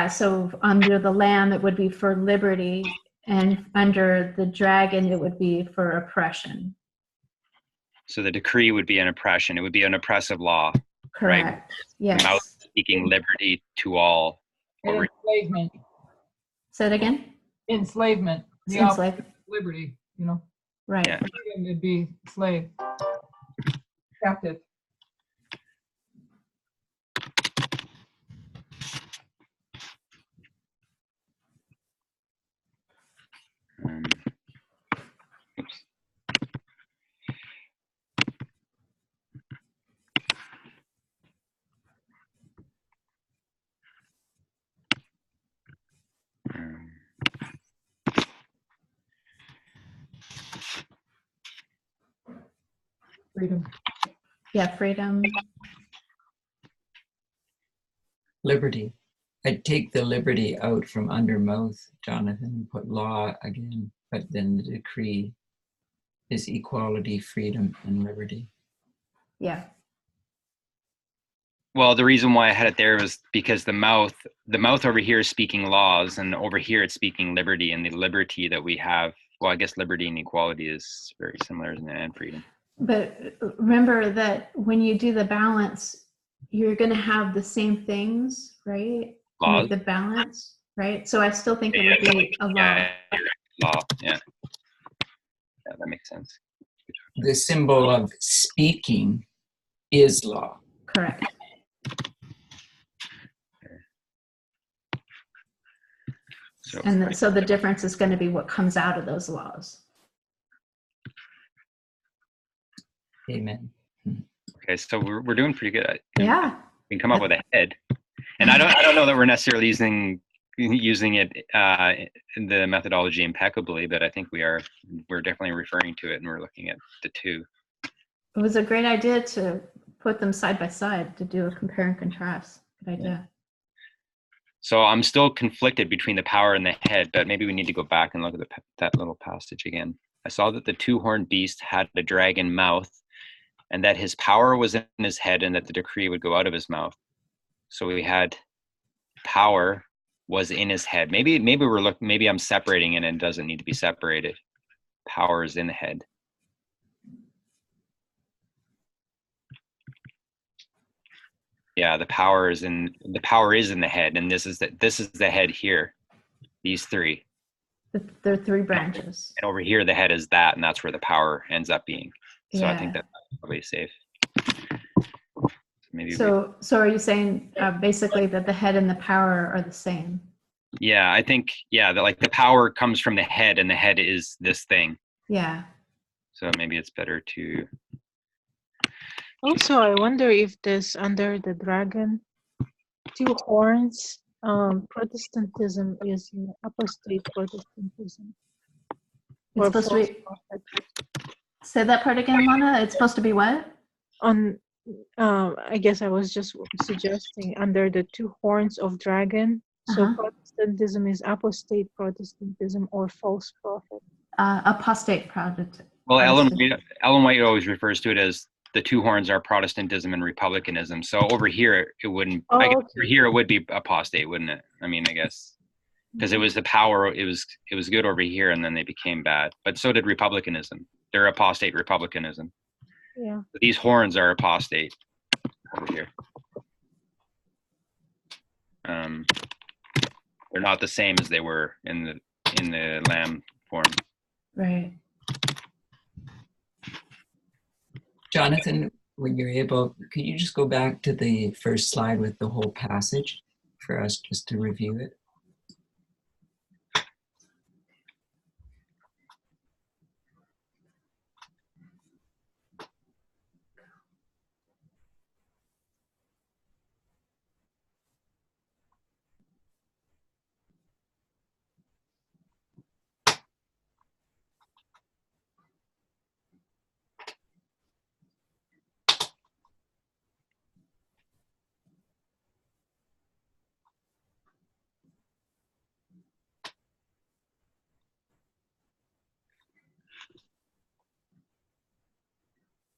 S1: so under the lamb it would be for liberty, and under the dragon it would be for oppression.
S5: So the decree would be an oppression. It would be an oppressive law.
S1: Correct.
S5: Right?
S1: Yes.
S5: The mouth speaking liberty to all.
S3: And enslavement.
S1: Say it again.
S3: Enslavement. The
S1: Since
S3: opposite
S1: like,
S3: of liberty, you know.
S1: right.
S5: Yeah.
S3: Freedom would be slave. Captive.
S5: Um, oops. Um,
S3: Freedom.
S1: Yeah, freedom.
S2: Liberty. I'd take the liberty out from under mouth, Jonathan, and put law again, but then the decree is equality, freedom, and liberty.
S1: Yeah.
S5: Well, the reason why I had it there was because the mouth over here is speaking laws, and over here it's speaking liberty, and the liberty that we have. Well, I guess liberty and equality is very similar, isn't it? And freedom.
S1: But remember that when you do the balance, you're going to have the same things, right? To
S5: Laws.
S1: make the balance, right? So I still think it would be a law.
S5: Yeah, you're right. Law. Yeah. Yeah, that makes sense.
S2: The symbol of speaking is law.
S1: Correct.
S5: So,
S1: And so the difference is going to be what comes out of those laws.
S2: Amen.
S5: okay, so we're doing pretty good.
S1: Yeah.
S5: We can come up with a head, and I don't know that we're necessarily using it in the methodology impeccably, but I think we're definitely referring to it, and we're looking at the two.
S1: It was a great idea to put them side by side to do a compare and contrast. Good idea.
S5: So I'm still conflicted between the power and the head, but maybe we need to go back and look at that little passage again. I saw that the two-horned beast had a dragon mouth, and that his power was in his head, and that the decree would go out of his mouth. So we had power was in his head. Maybe I'm separating it, and it doesn't need to be separated. Power is in the head. Yeah, the power is in the head, and this is the head here. These three.
S1: There are three branches.
S5: And over here, the head is that, and that's where the power ends up being. So I think
S1: Yeah.
S5: that's probably safe. Maybe.
S1: So are you saying basically that the head and the power are the same?
S5: Yeah, I think that the power comes from the head, and the head is this thing.
S1: Yeah.
S5: So maybe it's better to.
S6: Also, I wonder if this under the dragon, two horns, Protestantism is apostate Protestantism.
S1: It's
S6: Or
S1: supposed to
S6: false
S1: be,
S6: prophet.
S1: say that part again, Lana. It's supposed to be what?
S6: On, I guess I was just suggesting under the two horns of dragon. So
S1: Uh-huh.
S6: Protestantism is apostate Protestantism or false prophet.
S1: Apostate product.
S5: Well, Ellen White always refers to it as the two horns are Protestantism and republicanism. So over here, it wouldn't.
S6: Oh,
S5: I guess
S6: okay.
S5: over here, it would be apostate, wouldn't it? I mean, I guess because it was the power. It was good over here, and then they became bad. But so did republicanism. They're apostate republicanism.
S6: Yeah.
S5: These horns are apostate over here. They're not the same as they were in the lamb form.
S1: Right.
S2: Jonathan, when you're able, could you just go back to the first slide with the whole passage for us just to review it?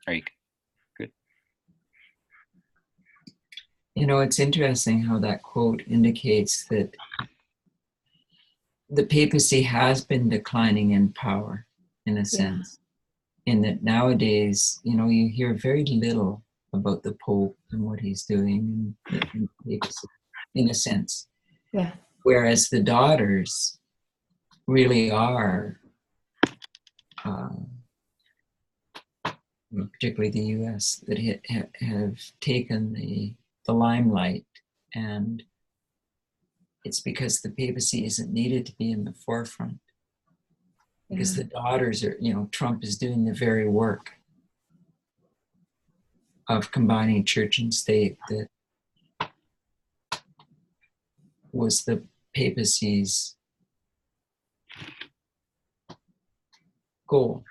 S5: Are you good?
S2: You know, it's interesting how that quote indicates that the papacy has been declining in power, in a sense, in that nowadays, you know, you hear very little about the Pope and what he's doing in the papacy, in a sense.
S1: Yeah.
S2: Whereas the daughters really are, particularly the U.S., that have taken the limelight, and it's because the papacy isn't needed to be in the forefront. Because the daughters are, Trump is doing the very work of combining church and state that was the papacy's goal.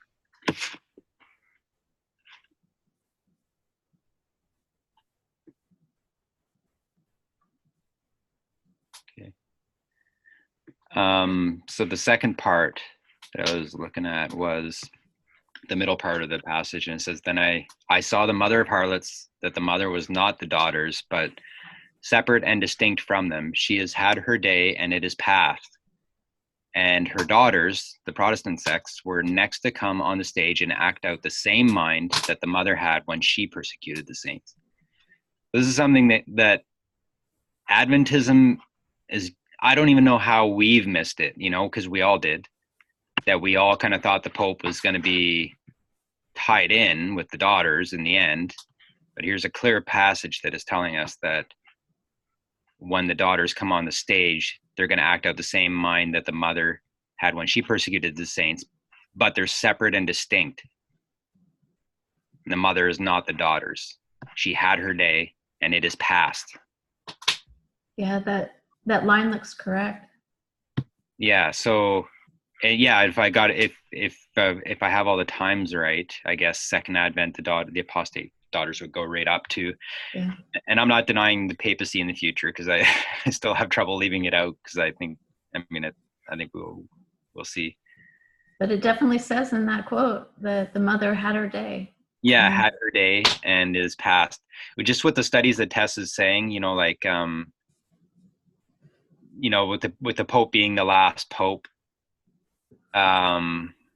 S5: So the second part that I was looking at was the middle part of the passage, and it says, "Then I saw the mother of harlots, that the mother was not the daughters, but separate and distinct from them. She has had her day, and it is past. And her daughters, the Protestant sects, were next to come on the stage and act out the same mind that the mother had when she persecuted the saints." This is something that Adventism is, I don't even know how we've missed it, because we all did. That we all kind of thought the Pope was going to be tied in with the daughters in the end. But here's a clear passage that is telling us that when the daughters come on the stage, they're going to act out the same mind that the mother had when she persecuted the saints, but they're separate and distinct. And the mother is not the daughters. She had her day, and it is past.
S1: Yeah, that line looks correct.
S5: Yeah. So, yeah, if I have all the times right, I guess Second Advent, the apostate daughters would go right up to.
S1: Yeah.
S5: And I'm not denying the papacy in the future, because I still have trouble leaving it out, because I think we'll see.
S1: But it definitely says in that quote that the mother had her day.
S5: Yeah, had her day and is past. Just with the studies that Tess is saying, with the Pope being the last Pope,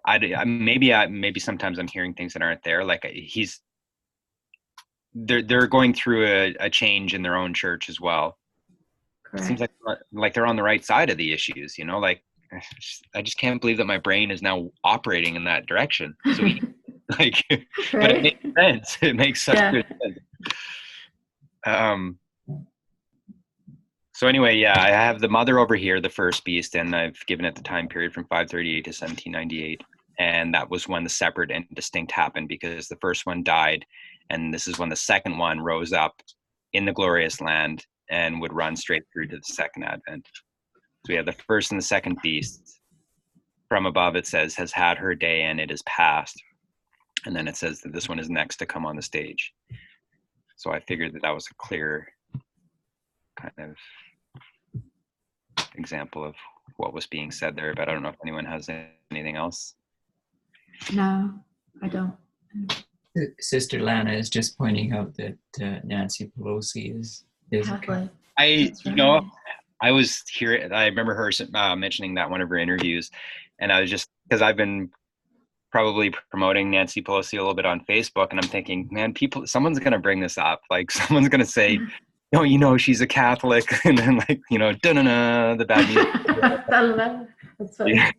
S5: maybe sometimes I'm hearing things that aren't there. Like they're going through a change in their own church as well.
S1: Correct.
S5: It seems like they're on the right side of the issues, like I just can't believe that my brain is now operating in that direction. So
S1: Right?
S5: But it makes sense. It makes such good sense. So anyway, yeah, I have the mother over here, the first beast, and I've given it the time period from 538 to 1798. And that was when the separate and distinct happened, because the first one died. And this is when the second one rose up in the glorious land and would run straight through to the second advent. So we have the first and the second beast. From above, it says, has had her day and it is past. And then it says that this one is next to come on the stage. So I figured that was a clear kind of example of what was being said there, but I don't know if anyone has anything else.
S1: No, I don't.
S2: Sister Lana is just pointing out that Nancy Pelosi is
S1: Catholic.
S5: I was here. I remember her mentioning that one of her interviews, and I was just, because I've been probably promoting Nancy Pelosi a little bit on Facebook, and I'm thinking, man, someone's going to bring this up. Like, someone's going to say, no, she's a Catholic, and then da-na-na, the bad news.
S1: That's funny.
S5: Yeah.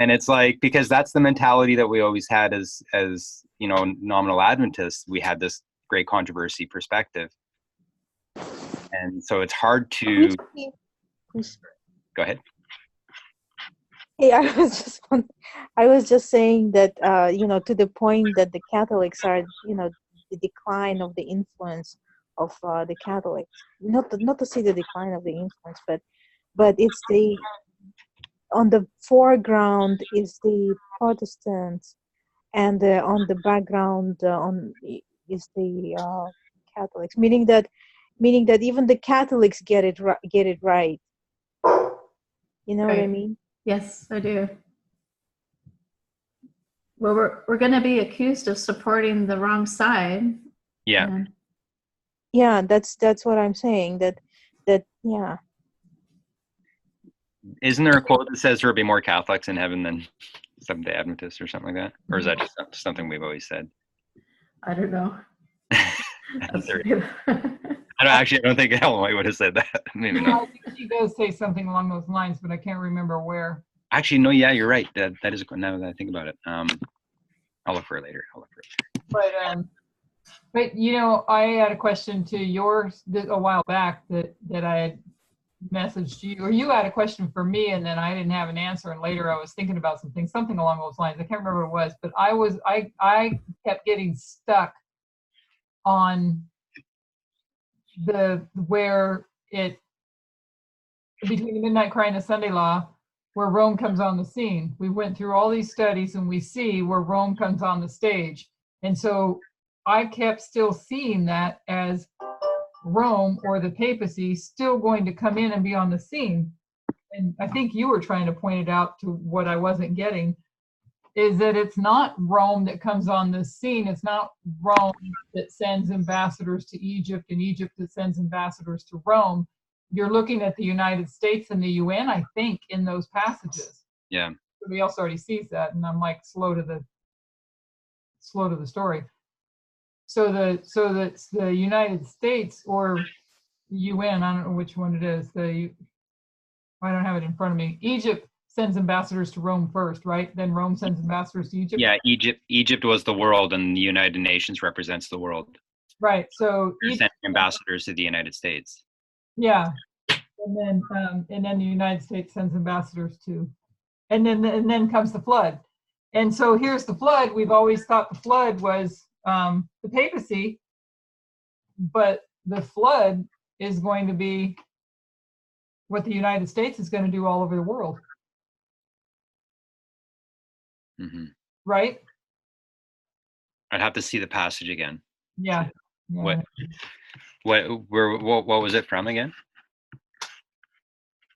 S5: And it's like, because that's the mentality that we always had as nominal Adventists. We had this great controversy perspective. And so it's hard to... Go ahead.
S6: Hey, I was just saying that, to the point that the Catholics are, the decline of the influence of the Catholics. Not to say the decline of the influence, but it's on the foreground is the Protestants, and on the background is the Catholics. Meaning that even the Catholics get it right. You know what I mean?
S1: Yes, I do. Well, we're going to be accused of supporting the wrong side.
S5: Yeah.
S6: Yeah, that's what I'm saying. That yeah.
S5: Isn't there a quote that says there will be more Catholics in heaven than Seventh-day Adventists or something like that? Or is that just something we've always said?
S1: I don't know.
S5: I I don't think Ellen White would have said that. Maybe
S3: No,
S5: not.
S3: I think she does say something along those lines, but I can't remember where.
S5: Actually, no. Yeah, you're right. That is now that I think about it. I'll look for it later.
S3: But you know, I had a question to yours a while back that I had messaged you, or you had a question for me, and then I didn't have an answer, and later I was thinking about something along those lines. I can't remember what it was, but I kept getting stuck on where it between the Midnight Cry and the Sunday Law, where Rome comes on the scene. We went through all these studies and we see where Rome comes on the stage. And so I kept still seeing that as Rome or the papacy still going to come in and be on the scene. And I think you were trying to point it out to what I wasn't getting, is that it's not Rome that comes on the scene. It's not Rome that sends ambassadors to Egypt and Egypt that sends ambassadors to Rome. You're looking at the United States and the UN, I think, in those passages.
S5: Yeah.
S3: Somebody else already sees that, and I'm like slow to the story. So that's the United States or UN, I don't know which one it is. I don't have it in front of me. Egypt sends ambassadors to Rome first, right? Then Rome sends ambassadors to Egypt.
S5: Yeah, Egypt was the world, and the United Nations represents the world.
S3: Right. So
S5: They're sending ambassadors to the United States.
S3: yeah, and then the United States sends ambassadors to, and then comes the flood. And so here's the flood. We've always thought the flood was the papacy, but the flood is going to be what the United States is going to do all over the world.
S5: Mm-hmm.
S3: Right?
S5: I'd have to see the passage again.
S3: Yeah.
S5: What was it from again?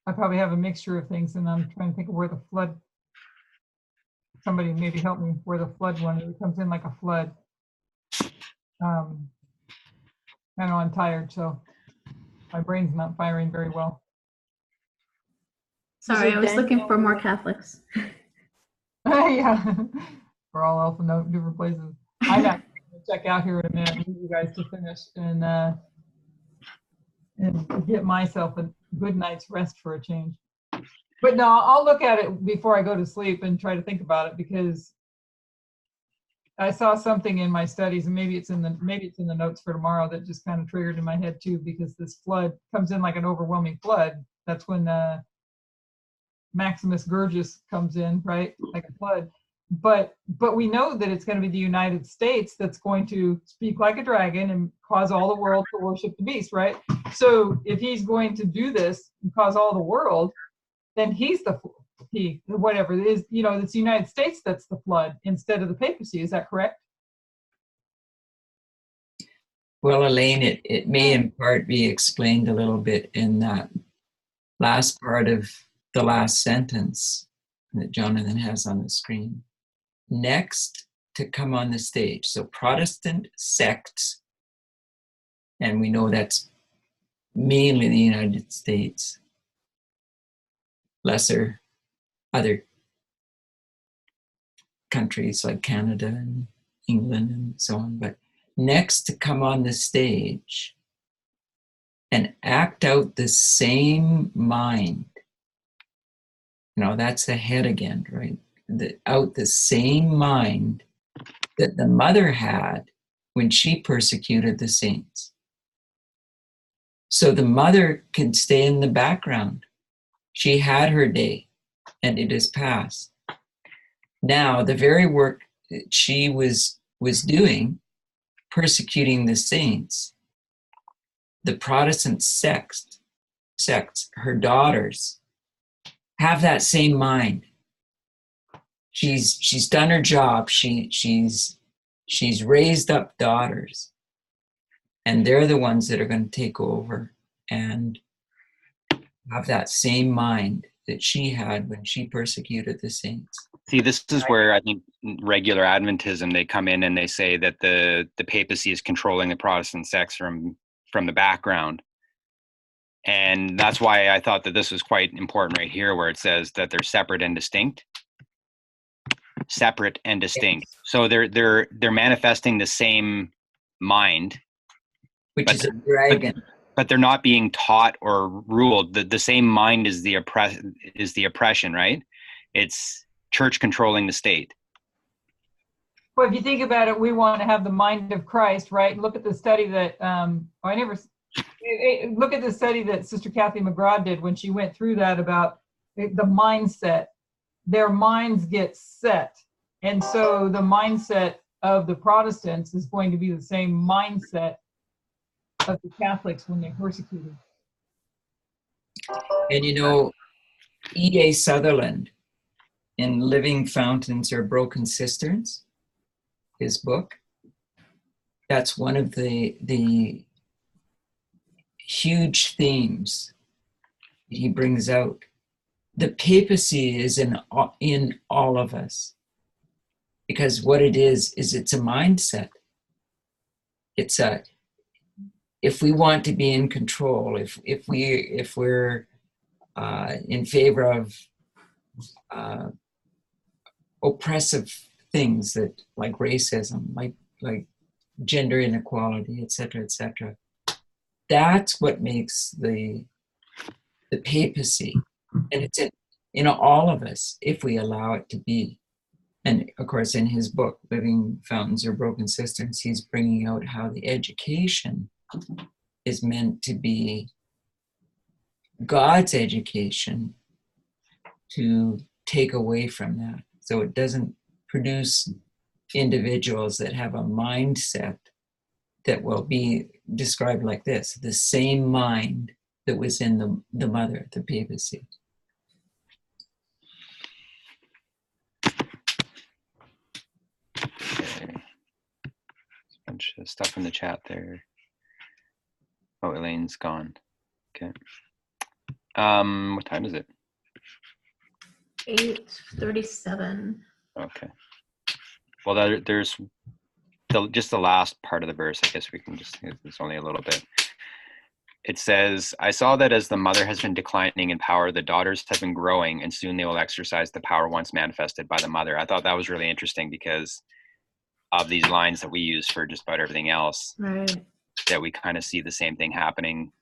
S3: I probably have a mixture of things, and I'm trying to think of where the flood. Somebody maybe help me where the flood one. It comes in like a flood. I know I'm tired, so my brain's not firing very well.
S1: Sorry, I was looking for more Catholics.
S3: Yeah, we're all off in different places. I'm not going to check out here in a minute. Leave you guys to finish and get myself a good night's rest for a change. But no, I'll look at it before I go to sleep and try to think about it, because I saw something in my studies, and maybe it's in the notes for tomorrow, that just kind of triggered in my head too, because this flood comes in like an overwhelming flood. That's when Maximus Gorgias comes in, right? Like a flood. But we know that it's going to be the United States that's going to speak like a dragon and cause all the world to worship the beast, right? So if he's going to do this and cause all the world, then he's whatever it is, it's the United States that's the flood instead of the papacy. Is that correct?
S2: Well, Elaine, it may in part be explained a little bit in that last part of the last sentence that Jonathan has on the screen. Next to come on the stage. So Protestant sects, and we know that's mainly the United States, lesser other countries like Canada and England and so on, but next to come on the stage and act out the same mind. That's the head again, right? Out the same mind that the mother had when she persecuted the saints. So the mother can stay in the background. She had her day, and it is past. Now, the very work that she was doing, persecuting the saints, the Protestant sects, her daughters, have that same mind. She's done her job. She's raised up daughters, and they're the ones that are going to take over and have that same mind that she had when she persecuted the saints.
S5: See, this is where I think regular Adventism, they come in and they say that the papacy is controlling the Protestant sects from the background. And that's why I thought that this was quite important right here, where it says that they're separate and distinct. Separate and distinct. So they're manifesting the same mind,
S2: which is a dragon.
S5: but they're not being taught or ruled. The same mind is the oppression, right? It's church controlling the state.
S3: Well, if you think about it, we want to have the mind of Christ, right? Look at the study that look at the study that Sister Kathy McGraw did when she went through that about the mindset. Their minds get set, and so the mindset of the Protestants is going to be the same mindset of the Catholics when they're persecuted.
S2: And you know, E.A. Sutherland in Living Fountains or Broken Cisterns, his book, that's one of the huge themes that he brings out. The papacy is in all of us, because what it is it's a mindset. It's a, if we want to be in control, if we're in favor of oppressive things that like racism, like gender inequality, etc., etc. That's what makes the papacy, and it's in all of us if we allow it to be. And of course, in his book, Living Fountains or Broken Cisterns, he's bringing out how the education is meant to be God's education to take away from that. So it doesn't produce individuals that have a mindset that will be described like this: the same mind that was in the mother, the papacy.
S5: Okay. A bunch of stuff in the chat there. Oh, Elaine's gone. Okay. What time is it?
S1: 8:37.
S5: Okay. Well, there's just the last part of the verse. I guess we can just, it's only a little bit. It says, I saw that as the mother has been declining in power, the daughters have been growing, and soon they will exercise the power once manifested by the mother. I thought that was really interesting because of these lines that we use for just about everything else,
S1: Right.
S5: that we kind of see the same thing happening.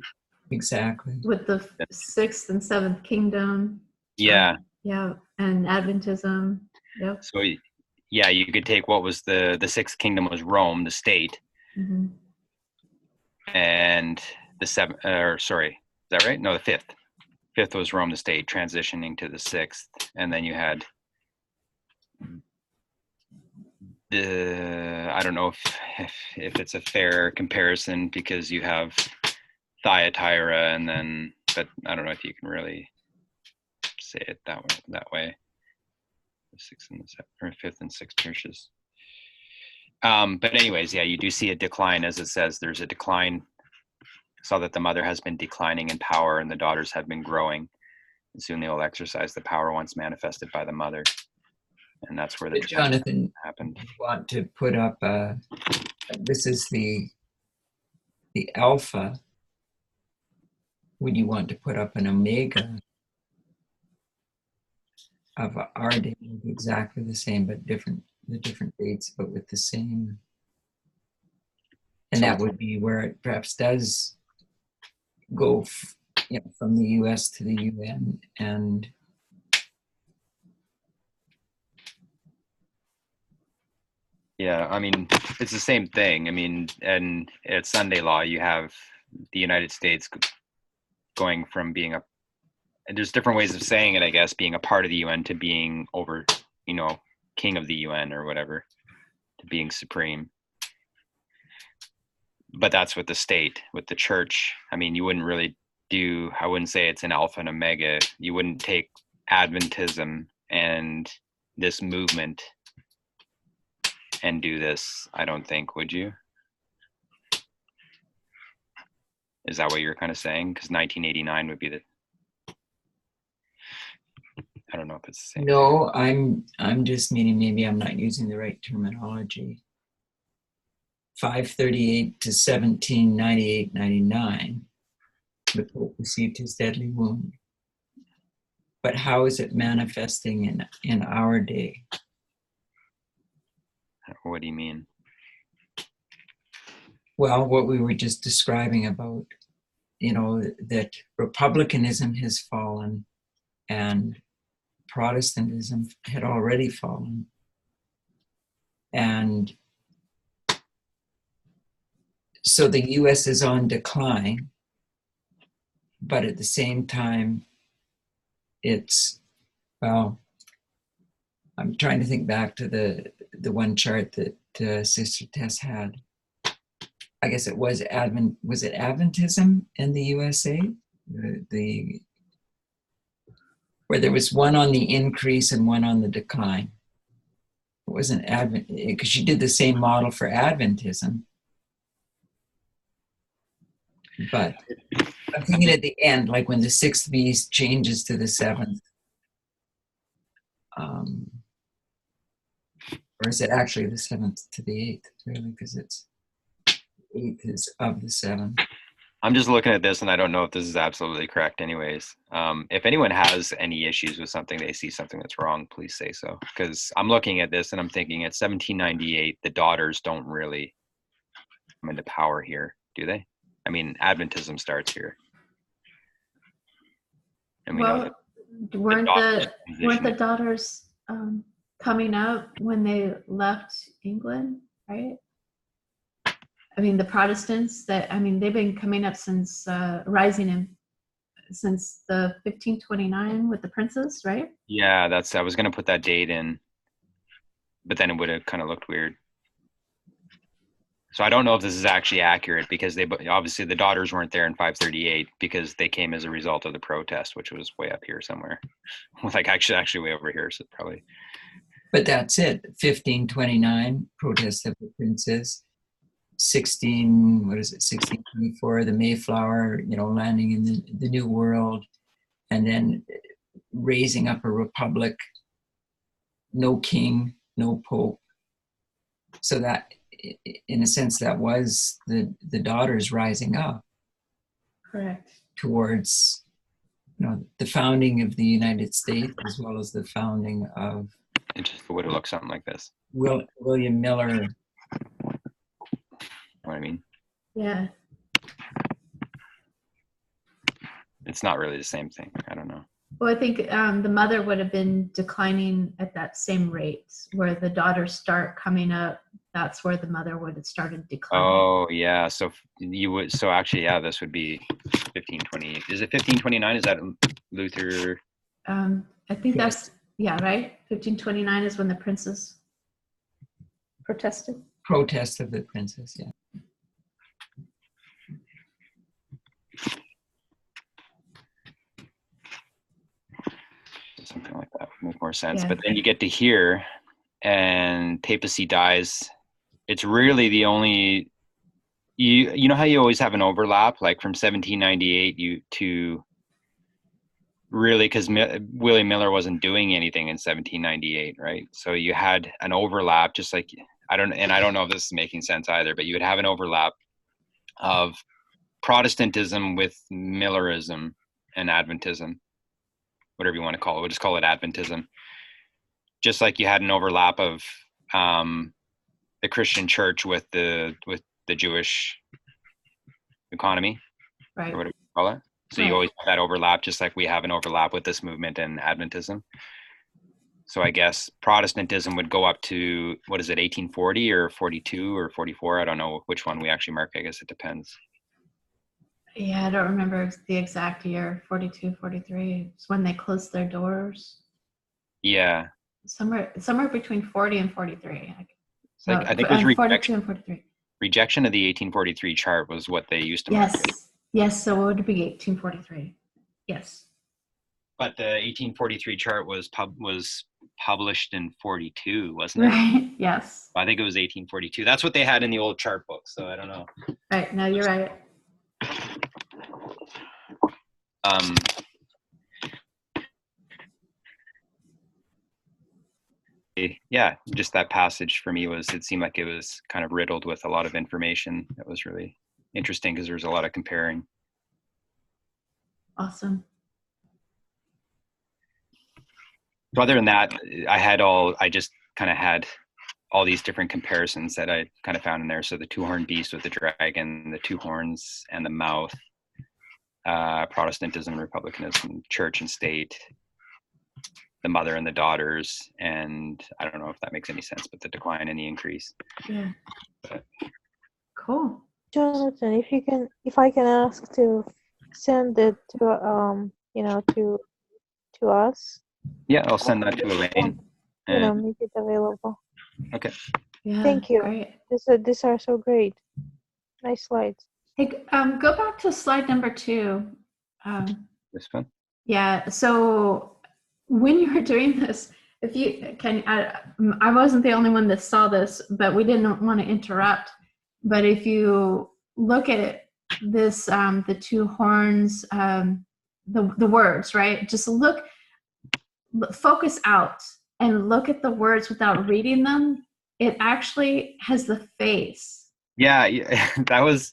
S2: Exactly.
S1: With the sixth and seventh kingdom.
S5: Yeah.
S1: Yeah. And Adventism. Yep.
S5: So yeah, you could take what was the sixth kingdom was Rome, the state,
S1: Mm-hmm.
S5: and the seventh, or sorry, is that right? No, the fifth. Fifth was Rome, the state, transitioning to the sixth, and then you had I don't know if it's a fair comparison because you have Thyatira, and then, but I don't know if you can really say it that way. The sixth and the seventh, or fifth and sixth churches. But anyways, yeah, you do see a decline, as it says. There's a decline. Saw that the mother has been declining in power, and the daughters have been growing, and soon they will exercise the power once manifested by the mother. And that's where the
S2: Jonathan
S5: happened.
S2: Want to put up this is the alpha. Would you want to put up an omega of our day? Exactly the same, but the different dates, but with the same. And that would be where it perhaps does go from the US to the UN. And
S5: Yeah, I mean, it's the same thing. I mean, and at Sunday law, you have the United States going from being and there's different ways of saying it, I guess, being a part of the UN to being over, king of the UN or whatever, to being supreme. But that's with the state, with the church. I mean, you wouldn't really I wouldn't say it's an alpha and omega. You wouldn't take Adventism and this movement and do this, I don't think, would you? Is that what you're kind of saying? Because 1989 would be I don't know if it's the same.
S2: no, I'm just meaning maybe I'm not using the right terminology. 538 to 1798-99, the Pope received his deadly wound. But how is it manifesting in our day?
S5: What do you mean?
S2: Well, what we were just describing about that republicanism has fallen and Protestantism had already fallen. And so the US is on decline, but at the same time, well, I'm trying to think back to the one chart that Sister Tess had. I guess it was Adventism in the USA? Where there was one on the increase and one on the decline. It wasn't Advent, because she did the same model for Adventism. But I'm thinking at the end, like when the sixth beast changes to the seventh. Or is it actually the seventh to the eighth, really? Because it's eighth is of the seventh.
S5: I'm just looking at this and I don't know if this is absolutely correct anyways. If anyone has any issues with something, they see something that's wrong, please say so. Because I'm looking at this and I'm thinking at 1798, the daughters don't really come into power here, do they? I mean, Adventism starts here. And we know
S1: Well,
S5: that
S1: weren't
S5: position.
S1: the daughters coming up when they left England, right? I mean, the Protestants they've been coming up since rising since the 1529 with the princes, right?
S5: Yeah, I was going to put that date in, but then it would have kind of looked weird. So I don't know if this is actually accurate because obviously the daughters weren't there in 538 because they came as a result of the protest, which was way up here somewhere. Like actually way over here, so probably.
S2: But that's it. 1529, protest of the princes. 1624, the Mayflower, landing in the New World, and then raising up a republic, no king, no pope. So that, in a sense, that was the daughters rising up.
S1: Correct.
S2: Towards, the founding of the United States, as well as the founding of.
S5: It just would have looked something like this.
S2: William Miller.
S5: What I mean?
S1: Yeah.
S5: It's not really the same thing. I don't know.
S1: Well, I think the mother would have been declining at that same rate where the daughters start coming up. That's where the mother would have started declining.
S5: Oh, yeah. So actually, yeah, this would be 1520. Is it 1529? Is that Luther?
S1: I think that's, right? 1529 is when the princes protested.
S2: Protest of the princes, yeah.
S5: Something like that would make more sense.
S1: Yeah.
S5: But then you get to here and papacy dies. It's really the only, you know how you always have an overlap, like from 1798 to really, because William Miller wasn't doing anything in 1798, right? So you had an overlap, just like, I don't know if this is making sense either, but you would have an overlap of Protestantism with Millerism and Adventism, whatever you want to call it. We'll just call it Adventism. Just like you had an overlap of the Christian church with the Jewish economy,
S1: Right.
S5: or whatever you call it. So you always have that overlap, just like we have an overlap with this movement and Adventism. So I guess Protestantism would go up to, 1840 or 42 or 44? I don't know which one we actually mark. I guess it depends.
S1: Yeah, I don't remember the exact year, 42, 43. It's when they closed their doors.
S5: Yeah.
S1: Somewhere between 40 and 43.
S5: I think it was
S1: 42 and 43.
S5: Rejection of the 1843 chart was what they used to mark.
S1: Yes, so it would be 1843. Yes.
S5: But the 1843 chart was published in 42, wasn't it?
S1: Right, yes.
S5: I think it was 1842. That's what they had in the old chart book, so I don't know.
S1: Right, no, you're right.
S5: Yeah, just that passage for me it seemed like it was kind of riddled with a lot of information. That was really interesting because there was a lot of comparing.
S1: Awesome.
S5: So other than that, I just kind of had all these different comparisons that I kind of found in there. So the two-horned beast with the dragon, the two horns and the mouth, Protestantism, Republicanism, church and state, the mother and the daughters, and I don't know if that makes any sense, but the decline and the increase.
S1: Yeah.
S5: But-
S1: Cool.
S6: Jonathan, if I can ask to send it to to us,
S5: Yeah, I'll send that to Elaine. And,
S6: make it available.
S5: okay.
S1: Yeah.
S6: Thank you.
S1: Great.
S6: These are so great. Nice slides.
S1: Hey, go back to slide number 2.
S5: This one.
S1: Yeah. So when you were doing this, if you can, I wasn't the only one that saw this, but we didn't want to interrupt. But if you look at it, this, the 2 horns, the words, right? Just focus out and look at the words without reading them. It actually has the face.
S5: Yeah, that was.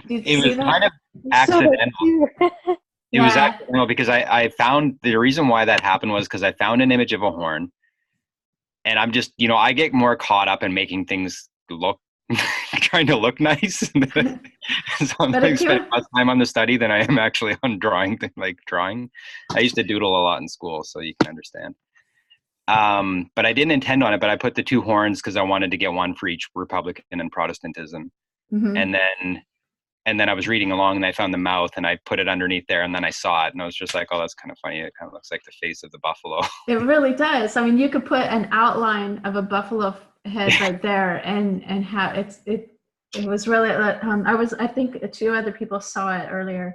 S1: Did
S5: It
S1: you see
S5: was
S1: that?
S5: kind of
S6: I saw that
S5: accidental.
S6: too.
S5: It was
S1: Yeah.
S5: accidental because I found the reason why that happened was because I found an image of a horn, and I'm just, I get more caught up in making things look, trying to look nice. So I'm
S1: But
S5: like
S1: if you-
S5: spending less time on the study than I am actually on drawing. I used to doodle a lot in school, so you can understand. But I didn't intend on it, but I put the 2 horns because I wanted to get one for each Republican and Protestantism.
S1: Mhm.
S5: And then I was reading along and I found the mouth and I put it underneath there and then I saw it and I was just like, oh, that's kind of funny. It kind of looks like the face of the buffalo.
S1: It really does. I mean, you could put an outline of a buffalo head right there, and have it was really. I think 2 other people saw it earlier.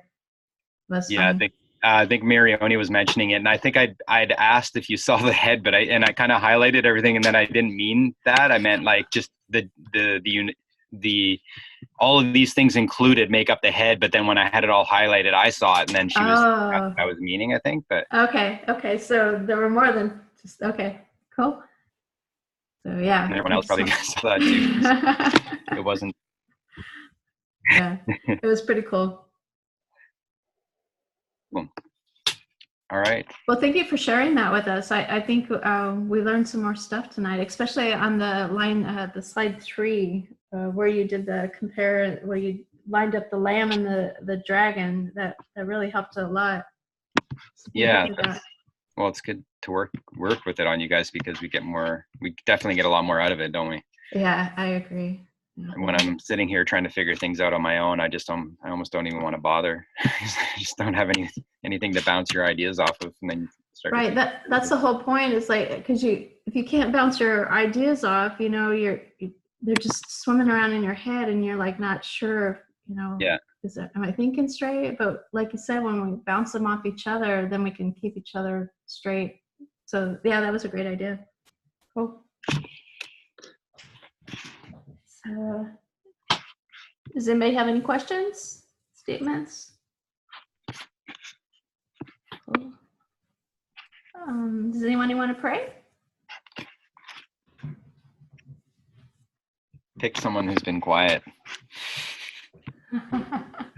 S1: It was
S5: Yeah,
S1: fun.
S5: I think Marioni was mentioning it, and I think I'd asked if you saw the head, but I kind of highlighted everything, and then I didn't mean that. I meant like just the all of these things included make up the head, but then when I had it all highlighted, I saw it, and then she was that's what I was meaning, I think. But
S1: Okay. So there were more than just okay. Cool. So yeah.
S5: and everyone else probably saw that too. It wasn't.
S1: Yeah, it was pretty cool.
S5: Cool. All right.
S1: Well, thank you for sharing that with us. I think we learned some more stuff tonight, especially on the line, the slide 3, where you did where you lined up the lamb and the dragon. That really helped a lot. So thank you
S5: Yeah.
S1: for that.
S5: Well, it's good to work with it on you guys because we definitely get a lot more out of it, don't we?
S1: Yeah, I agree. Yeah.
S5: When I'm sitting here trying to figure things out on my own, I almost don't even want to bother. I just don't have anything to bounce your ideas off of, and then start.
S1: Right. That's the whole point. Is like, because if you can't bounce your ideas off, they're just swimming around in your head, and you're like not sure.
S5: Yeah.
S1: Am I thinking straight? But like you said, when we bounce them off each other, then we can keep each other straight. So yeah, that was a great idea. Cool. So, does anybody have any questions, statements? Cool. Does anyone want to pray?
S5: Pick someone who's been quiet.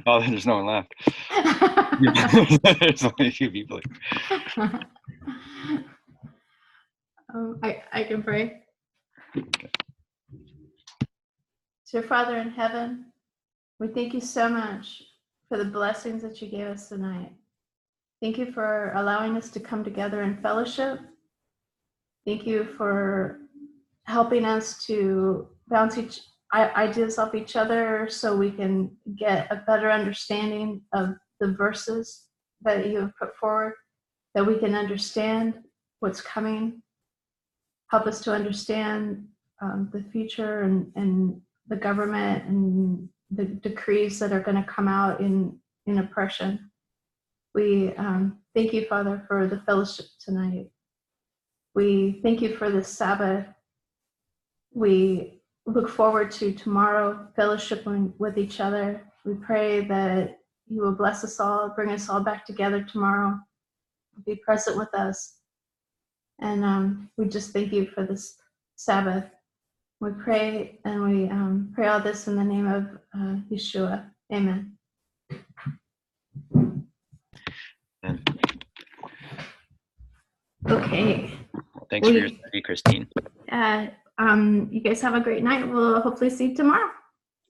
S5: Oh, there's no one left. There's only a few people.
S1: I can pray. Dear Father in heaven, we thank you so much for the blessings that you gave us tonight. Thank you for allowing us to come together in fellowship. Thank you for helping us to bounce ideas off each other so we can get a better understanding of the verses that you have put forward, that we can understand what's coming. Help us to understand the future and the government and the decrees that are going to come out in oppression. We thank you, Father, for the fellowship tonight. We thank you for this Sabbath. We look forward to tomorrow fellowshipping with each other. We pray that you will bless us all, bring us all back together tomorrow, be present with us. And we just thank you for this Sabbath. We pray and we pray all this in the name of Yeshua. Amen. Okay.
S5: Well, thanks for your study, Christine.
S1: You guys have a great night. We'll hopefully see you tomorrow.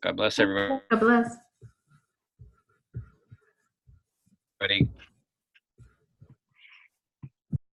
S5: God bless everyone.
S1: God bless.
S5: everybody.